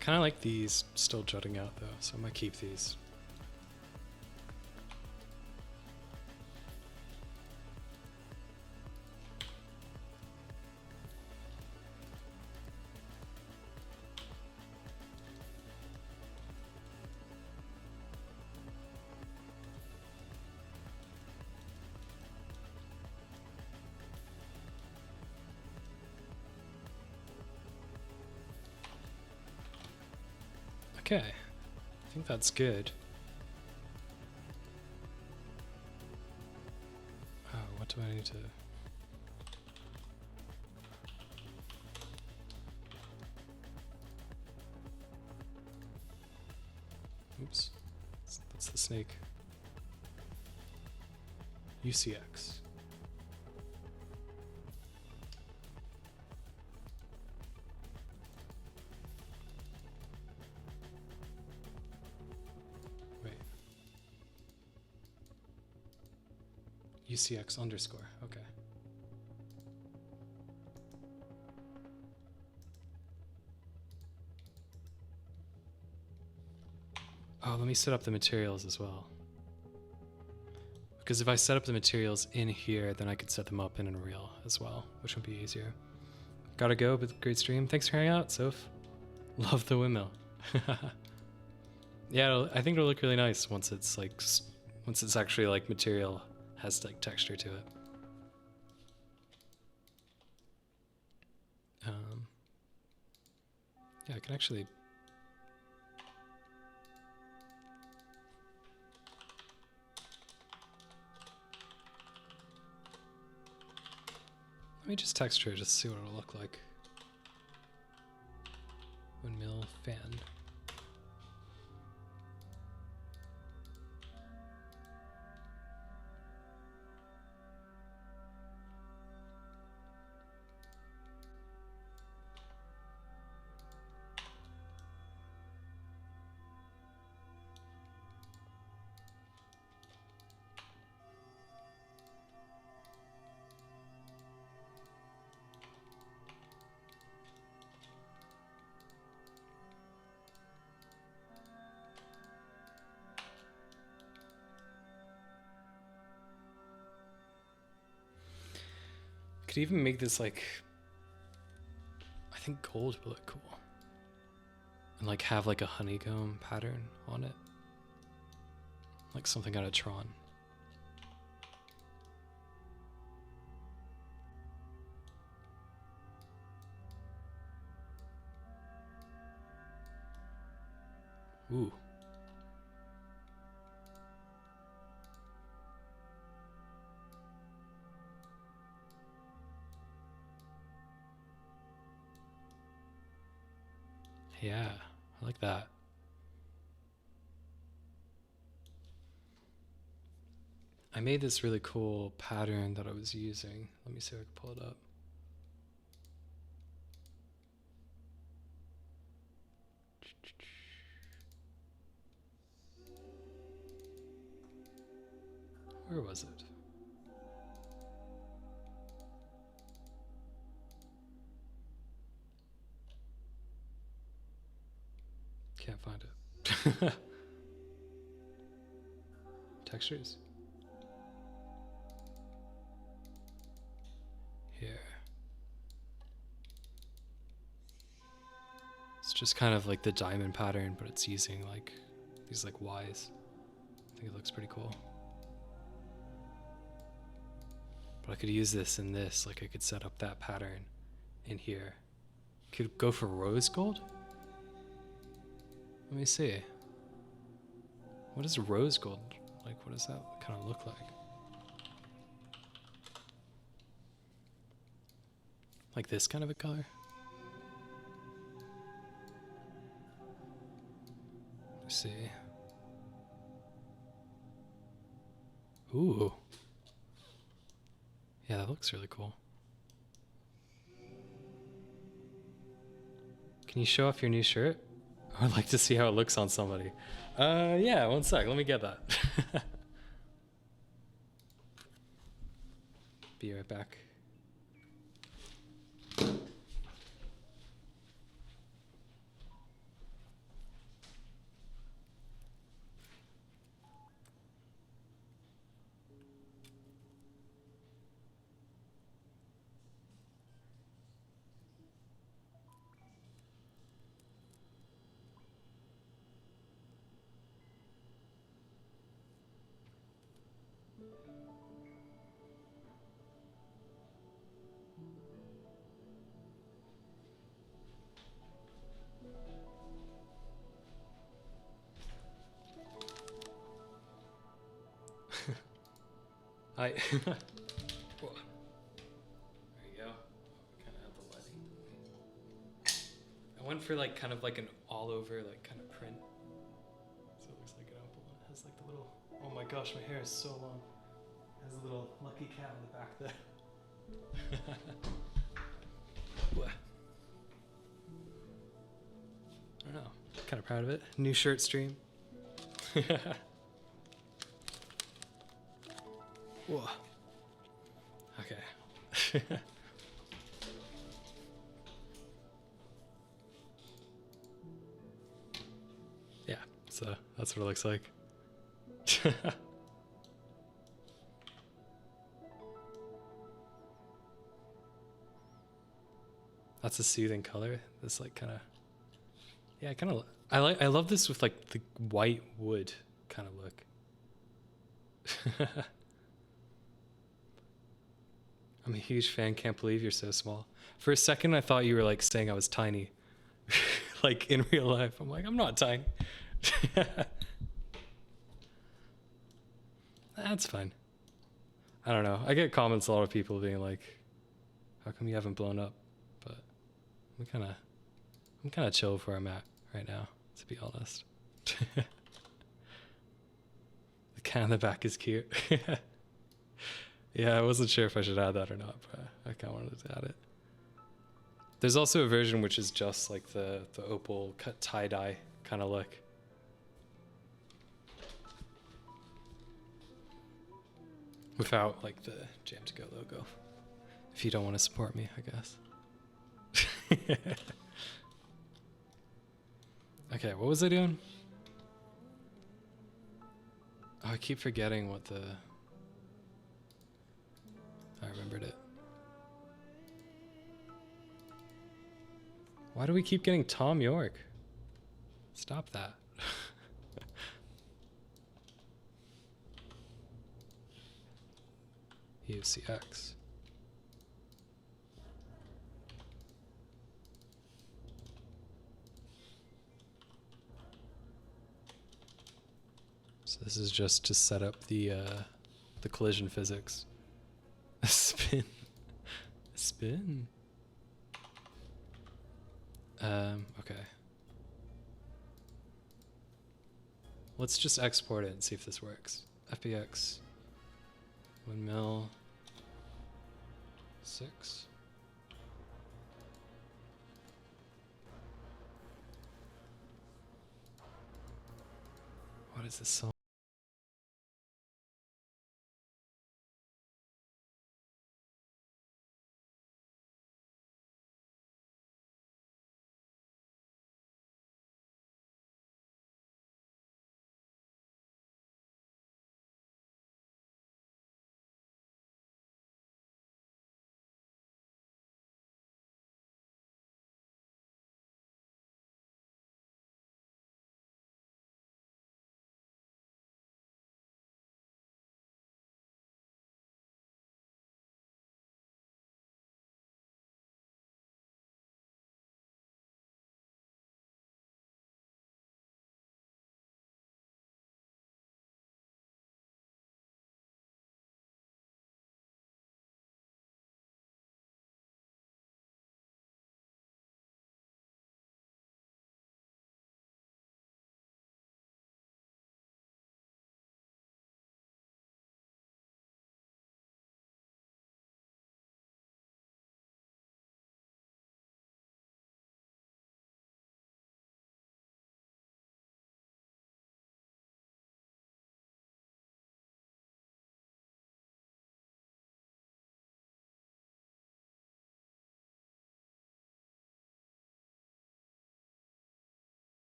[SPEAKER 1] Kind of like these still jutting out though, so I might keep these. Okay, I think that's good. Oh, what do I need to... Oops. That's the snake. UCX. Wait. UCX underscore. Okay. Oh, let me set up the materials as well. Because if I set up the materials in here, then I could set them up in Unreal as well, which would be easier. Gotta go, but great stream. Thanks for hanging out, Soph. Love the windmill. Yeah, I think it'll look really nice once it's like, once it's actually like material has like texture to it. Yeah, I can actually. Let me just texture it just to see what it'll look like. Windmill fan. Could even make this like, I think gold would look cool. And like have like a honeycomb pattern on it. Like something out of Tron. Ooh. Yeah, I like that. I made this really cool pattern that I was using. Let me see if I can pull it up. Where was it? Can't find it. Textures. Here. It's just kind of like the diamond pattern, but it's using like these like Ys. I think it looks pretty cool. But I could use this and this, like I could set up that pattern in here. Could go for rose gold? Let me see. What is rose gold? Like, what does that kind of look like? Like this kind of a color? Let's see. Ooh. Yeah, that looks really cool. Can you show off your new shirt? I'd like to see how it looks on somebody. Yeah, one sec. Let me get that. Be right back. Hi. There you go. Kind of have the lighting. I went for like kind of like an all over like kind of print. So it little. Oh my gosh, my hair is so long. Has a little lucky cat on the back there. What? I don't know. Kind of proud of it. New shirt stream. Whoa. Okay. Yeah, so that's what it looks like. That's a soothing color. This like kind of, yeah, kind of. I love this with like the white wood kind of look. I'm a huge fan. Can't believe you're so small. For a second, I thought you were like saying I was tiny, like in real life. I'm like, I'm not tiny. That's fine. I don't know. I get comments a lot of people being like, "How come you haven't blown up?" But I'm kind of chill where I'm at right now, to be honest. The cat in the back is cute. Yeah, I wasn't sure if I should add that or not, but I kind of wanted to add it. There's also a version which is just like the opal cut tie-dye kind of look. Without like the Jam to Go logo. If you don't want to support me, I guess. Okay, what was I doing? Oh, I keep forgetting what the... I remembered it. Why do we keep getting Tom York? Stop that. UCX. So this is just to set up the collision physics. A spin. A spin. Okay. Let's just export it and see if this works. FBX. Windmill. 6. What is this song?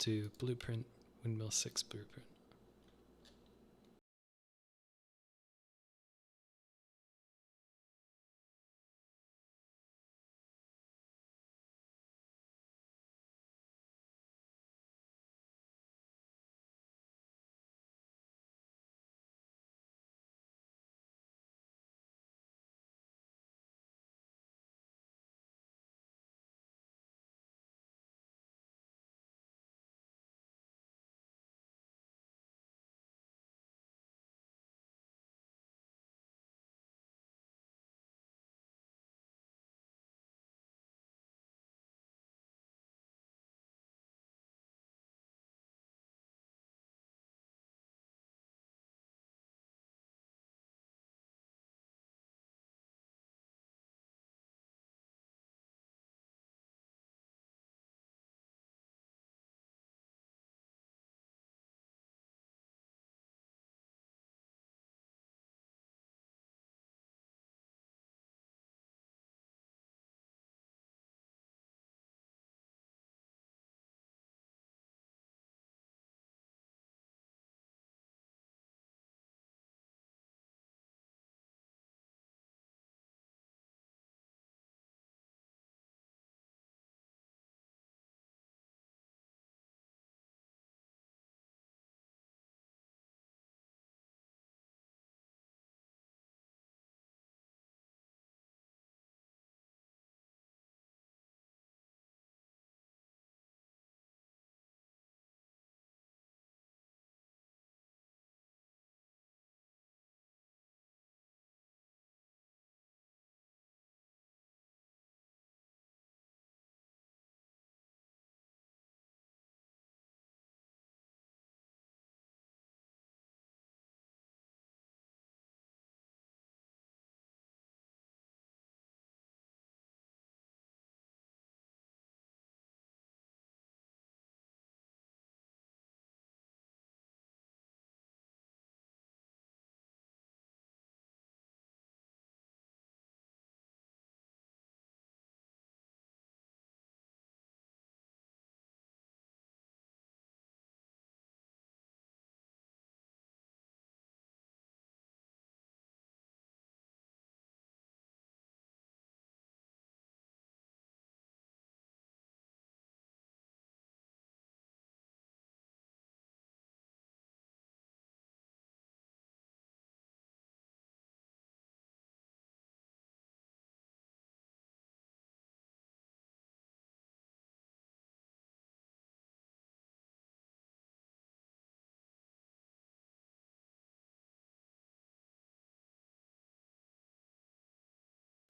[SPEAKER 1] to blueprint, windmill 6 blueprint.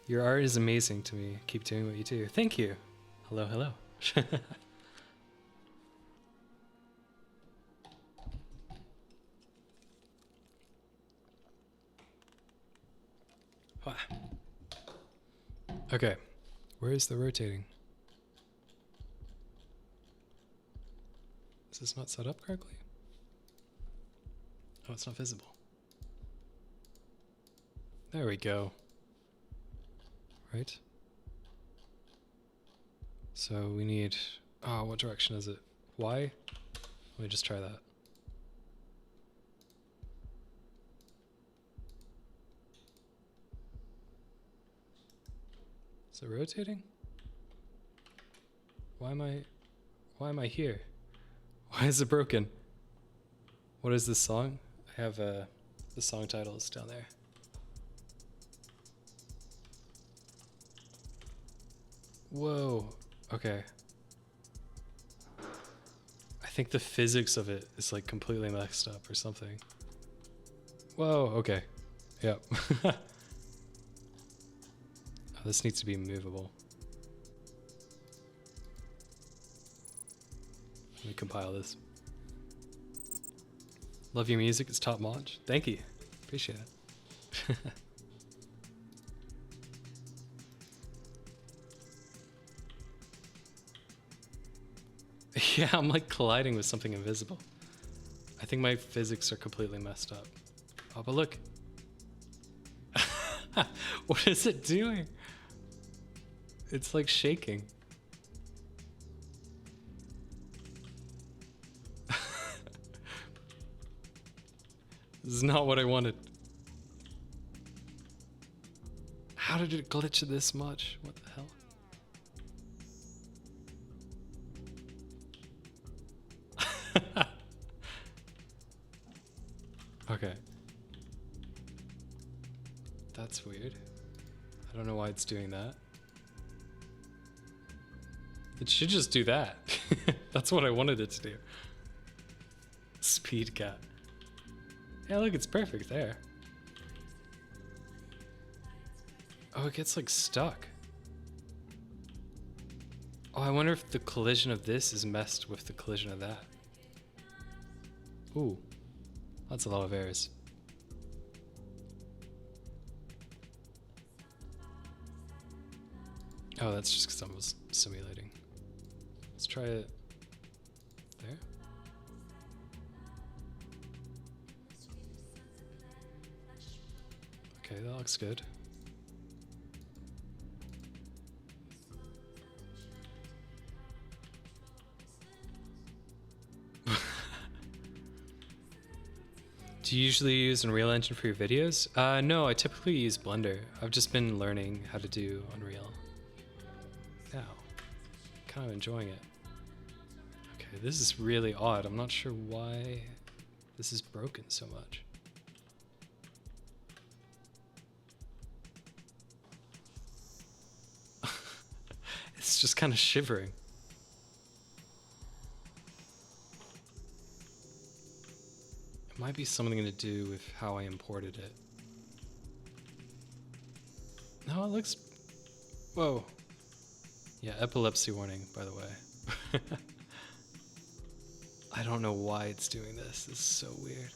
[SPEAKER 1] Your art is amazing to me. Keep doing what you do. Thank you. Hello, hello. Okay, where is the rotating? Is this not set up correctly? Oh, it's not visible. There we go. Right? So we need, oh, what direction is it? Y? Let me just try that. Is it rotating? Why am I here? Why is it broken? What is this song? I have the song title is down there. Whoa. Okay. I think the physics of it is like completely messed up or something. Whoa, okay. Yep. Oh, this needs to be movable. Let me compile this. Love your music, it's top notch. Thank you. Appreciate it. Yeah, I'm like colliding with something invisible. I think my physics are completely messed up. Oh, but look. What is it doing? It's like shaking. This is not what I wanted. How did it glitch this much? What the hell? Okay. That's weird. I don't know why it's doing that. It should just do that. That's what I wanted it to do. Speed cat. Yeah, look, it's perfect there. Oh, it gets like stuck. Oh, I wonder if the collision of this is messed with the collision of that. Ooh, that's a lot of errors. Oh, that's just because I was simulating. Let's try it there. Okay, that looks good. Do you usually use Unreal Engine for your videos? No, I typically use Blender. I've just been learning how to do Unreal. Now, kind of enjoying it. Okay, this is really odd. I'm not sure why this is broken so much. It's just kind of shivering. It might be something to do with how I imported it. No, it looks... Whoa. Yeah, epilepsy warning, by the way. I don't know why it's doing this. This is so weird.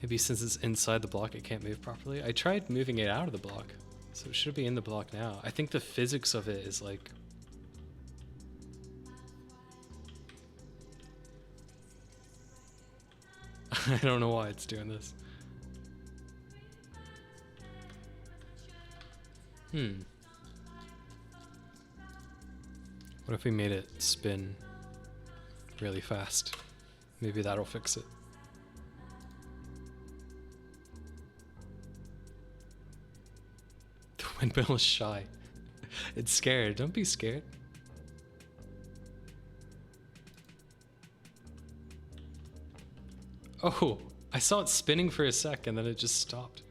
[SPEAKER 1] Maybe since it's inside the block, it can't move properly. I tried moving it out of the block, so it should be in the block now. I think the physics of it is like... I don't know why it's doing this. What if we made it spin really fast? Maybe that'll fix it. The windmill is shy. It's scared. Don't be scared. Oh, I saw it spinning for a sec and then it just stopped.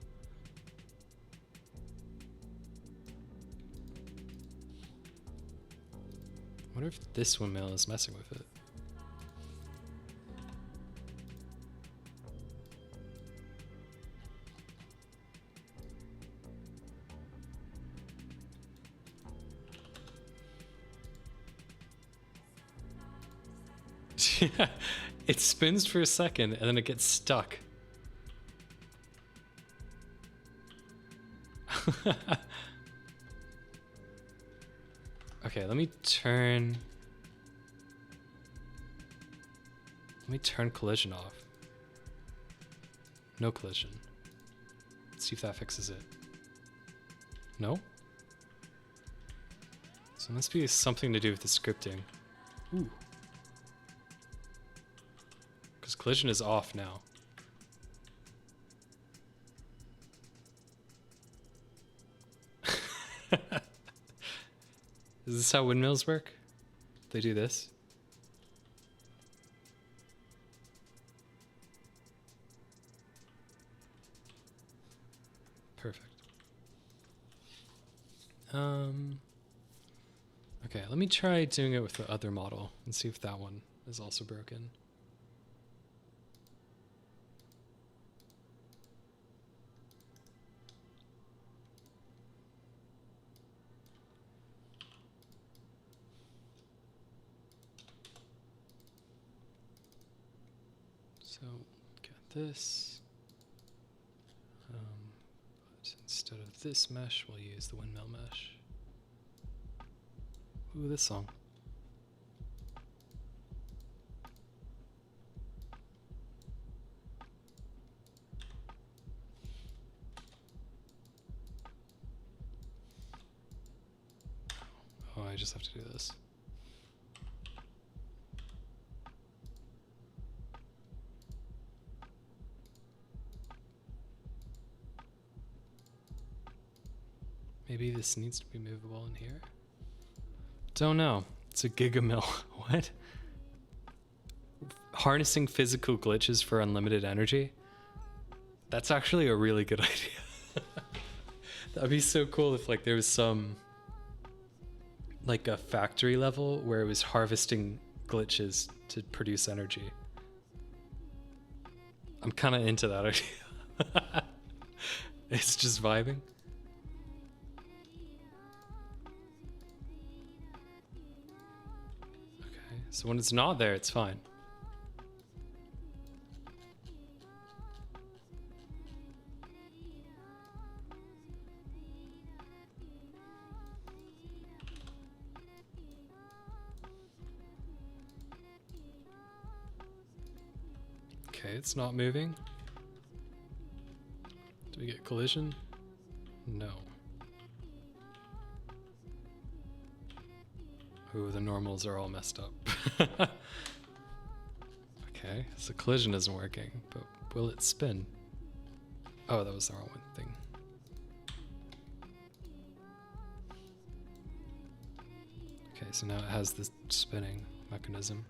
[SPEAKER 1] I wonder if this windmill is messing with it. Yeah, it spins for a second and then it gets stuck. Okay, let me turn collision off. No collision. Let's see if that fixes it. No? So it must be something to do with the scripting. Ooh. Because collision is off now. Is this how windmills work? They do this? Perfect. Okay, let me try doing it with the other model and see if that one is also broken. So, get this. But instead of this mesh, we'll use the windmill mesh. Ooh, this song. I just have to do this. Maybe this needs to be movable in here. Don't know. It's a gigamill. What? Harnessing physical glitches for unlimited energy? That's actually a really good idea. That'd be so cool if like there was some like a factory level where it was harvesting glitches to produce energy. I'm kind of into that idea. It's just vibing. Okay, so when it's not there, it's fine. Okay, it's not moving. Do we get collision? No. Ooh, the normals are all messed up. Okay, so collision isn't working, but will it spin? Oh, that was the wrong one thing. Okay, so now it has this spinning mechanism.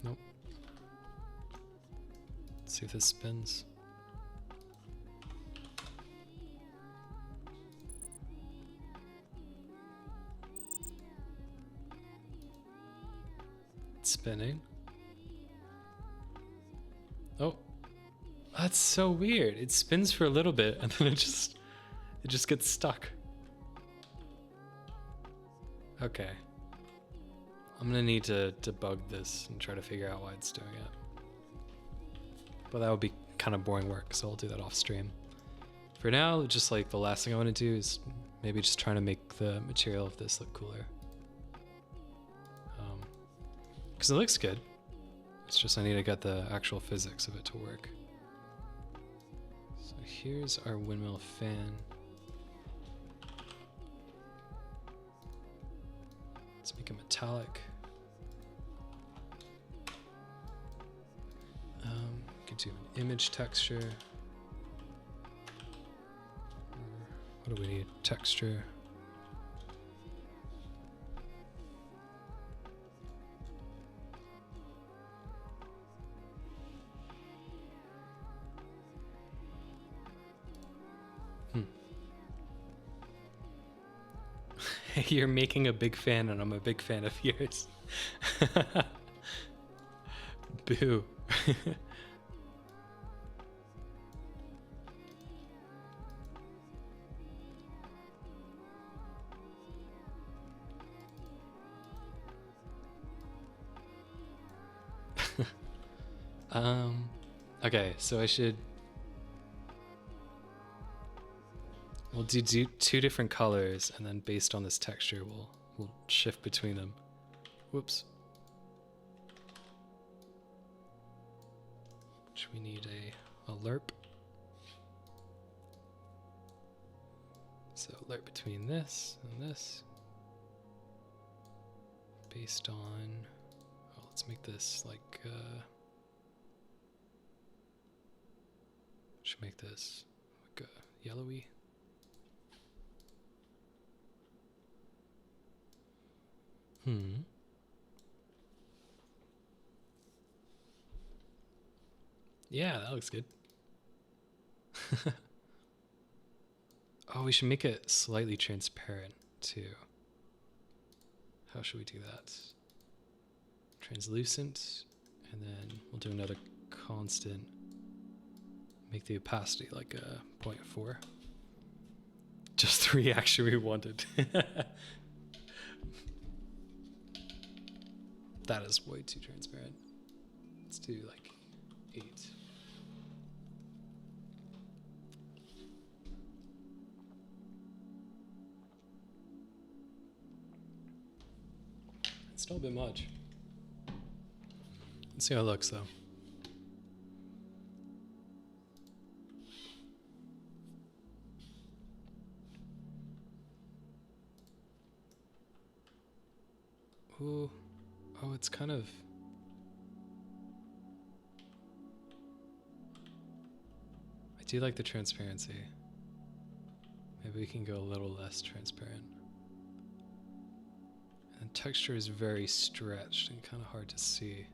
[SPEAKER 1] Nope. Let's see if this spins. It's spinning. Oh, that's so weird. It spins for a little bit and then it just gets stuck. Okay. I'm gonna need to debug this and try to figure out why it's doing it. But that would be kind of boring work, so I'll do that off stream. For now, just like the last thing I want to do is maybe just trying to make the material of this look cooler. Because it looks good. It's just I need to get the actual physics of it to work. So here's our windmill fan. Let's make it metallic. We can do an image texture. What do we need? Texture. You're making a big fan and I'm a big fan of yours. Boo. Okay, so we'll do two different colors, and then based on this texture, we'll shift between them. Whoops. Which we need a lerp. So lerp between this and this. Based on, oh, let's make this like, should make this like a yellowy. Yeah, that looks good. Oh, we should make it slightly transparent too. How should we do that? Translucent, and then we'll do another constant. Make the opacity like a 0.4. Just the reaction we wanted. That is way too transparent. Let's do like 8. still a bit much. Let's see how it looks though. Ooh. Oh, it's kind of... I do like the transparency. Maybe we can go a little less transparent. And texture is very stretched and kind of hard to see.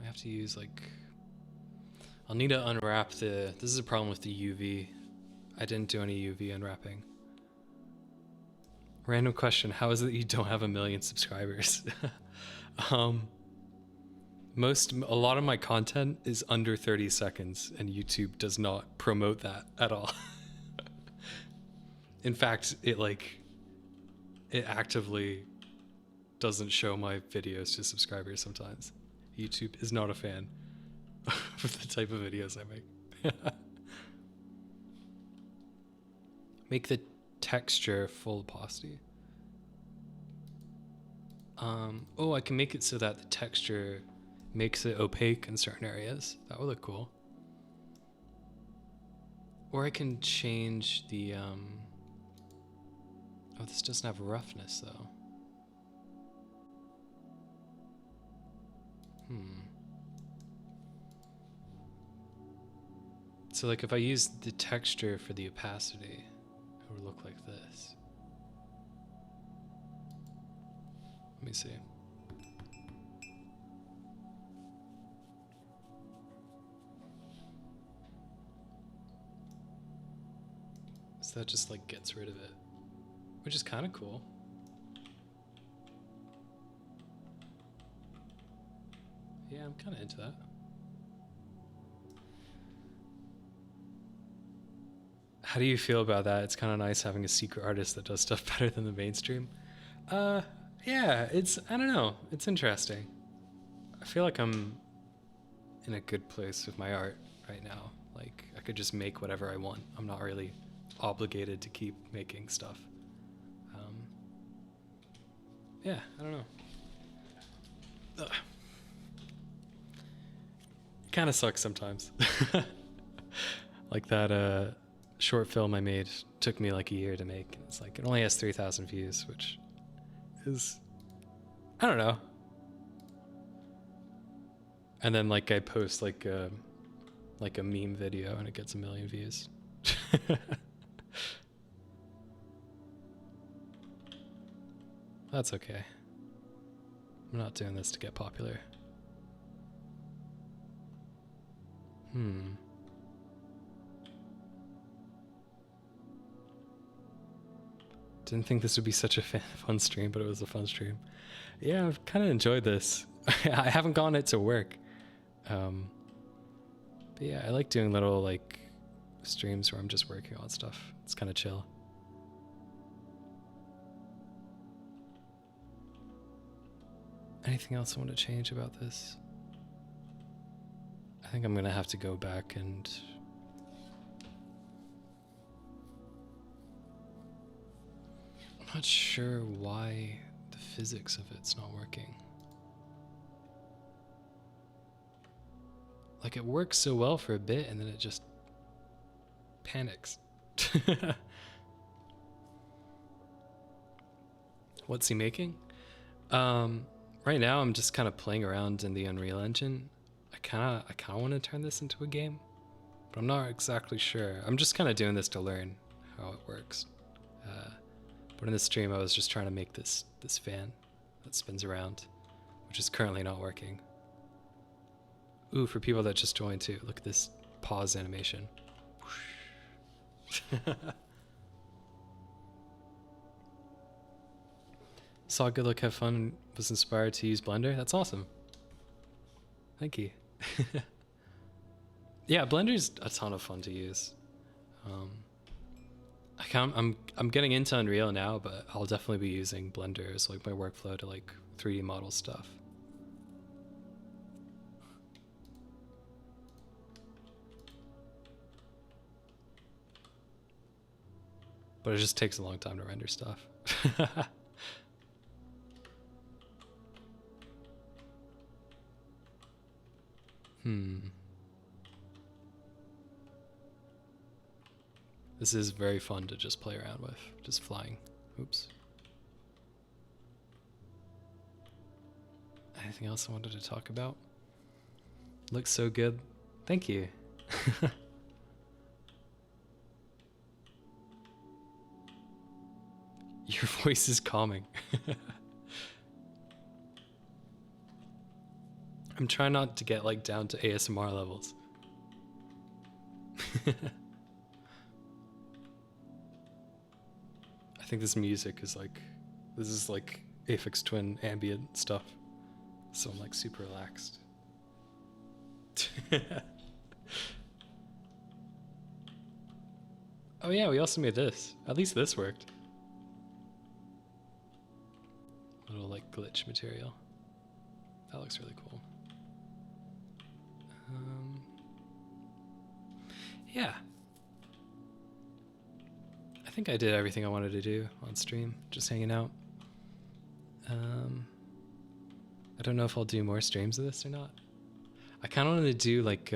[SPEAKER 1] I have to use like... I'll need to unwrap the... This is a problem with the UV. I didn't do any UV unwrapping. Random question, how is it that you don't have 1 million subscribers? A lot of my content is under 30 seconds and YouTube does not promote that at all. In fact, it actively doesn't show my videos to subscribers sometimes. YouTube is not a fan of the type of videos I make. Make the texture full opacity. Oh, I can make it so that the texture makes it opaque in certain areas. That would look cool. Or I can change the, oh, this doesn't have roughness though. So like if I use the texture for the opacity, it would look like this. Let me see. So that just like gets rid of it, which is kind of cool. Yeah, I'm kind of into that. How do you feel about that? It's kind of nice having a secret artist that does stuff better than the mainstream. Yeah, I don't know. It's interesting. I feel like I'm in a good place with my art right now. Like, I could just make whatever I want. I'm not really obligated to keep making stuff. Yeah, I don't know. Ugh. Kind of sucks sometimes. Like that short film I made took me like a year to make. It's like, it only has 3,000 views, which is, I don't know. And then like I post like a meme video and it gets 1 million views. That's okay. I'm not doing this to get popular. Didn't think this would be such a fun stream, but it was a fun stream. Yeah, I've kind of enjoyed this. I haven't gotten it to work. But yeah, I like doing little like streams where I'm just working on stuff. It's kind of chill. Anything else I want to change about this? I think I'm gonna have to go back and I'm not sure why the physics of it's not working. Like, it works so well for a bit and then it just panics. What's he making? Right now I'm just kind of playing around in the Unreal Engine. I kind of want to turn this into a game, but I'm not exactly sure. I'm just kind of doing this to learn how it works. But in this stream, I was just trying to make this fan that spins around, which is currently not working. Ooh, for people that just joined too, look at this pause animation. Saw Good Luck Have Fun, was inspired to use Blender. That's awesome. Thank you. Yeah, Blender's a ton of fun to use. I'm getting into Unreal now, but I'll definitely be using Blender as like my workflow to like 3D model stuff. but it just takes a long time to render stuff. This is very fun to just play around with, just flying. Oops. Anything else I wanted to talk about? Looks so good. Thank you. Your voice is calming. I'm trying not to get like down to ASMR levels. I think this music is like, this is like Aphex Twin ambient stuff. So I'm like super relaxed. Oh yeah, we also made this. At least this worked. Little like glitch material. That looks really cool. Yeah. I think I did everything I wanted to do on stream, just hanging out. I don't know if I'll do more streams of this or not. I kind of want to do like,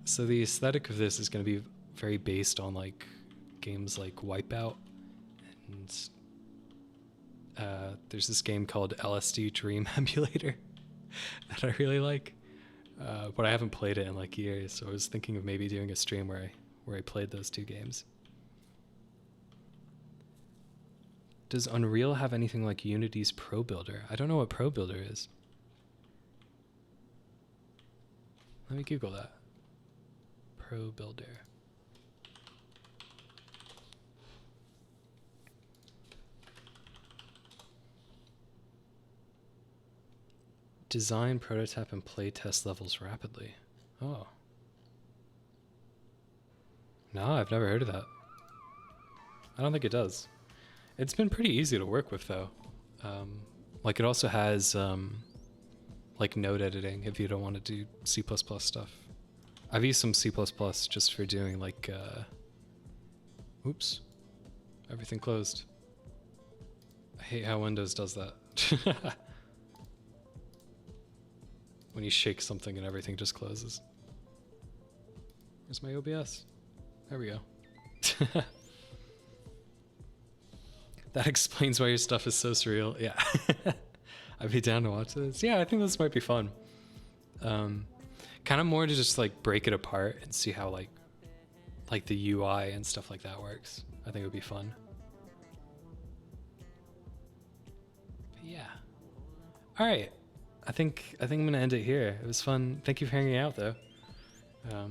[SPEAKER 1] so the aesthetic of this is going to be very based on like games like Wipeout, and there's this game called LSD Dream Emulator that I really like, but I haven't played it in like years, so I was thinking of maybe doing a stream where I played those two games. Does Unreal have anything like Unity's Pro Builder? I don't know what Pro Builder is. Let me Google that. Pro Builder. Design, prototype, and play test levels rapidly. Oh. No, I've never heard of that. I don't think it does. It's been pretty easy to work with though. Like it also has like node editing if you don't want to do C++ stuff. I've used some C++ just for doing like, oops, everything closed. I hate how Windows does that. When you shake something and everything just closes. Where's my OBS? There we go. That explains why your stuff is so surreal. Yeah. I'd be down to watch this. Yeah, I think this might be fun. Kind of more to just like break it apart and see how like the UI and stuff like that works. I think it would be fun. But yeah. All right. I think I'm gonna end it here. It was fun. Thank you for hanging out though. I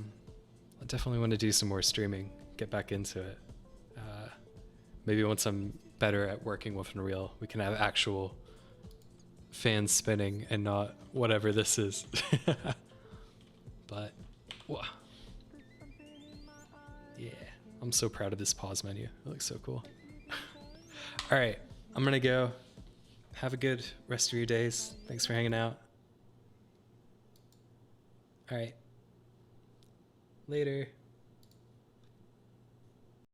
[SPEAKER 1] definitely want to do some more streaming. Get back into it. Maybe once I'm better at working with Unreal, we can have actual fans spinning and not whatever this is. But, whoa. Yeah, I'm so proud of this pause menu. It looks so cool. All right, I'm gonna go. Have a good rest of your days. Thanks for hanging out. All right. Later.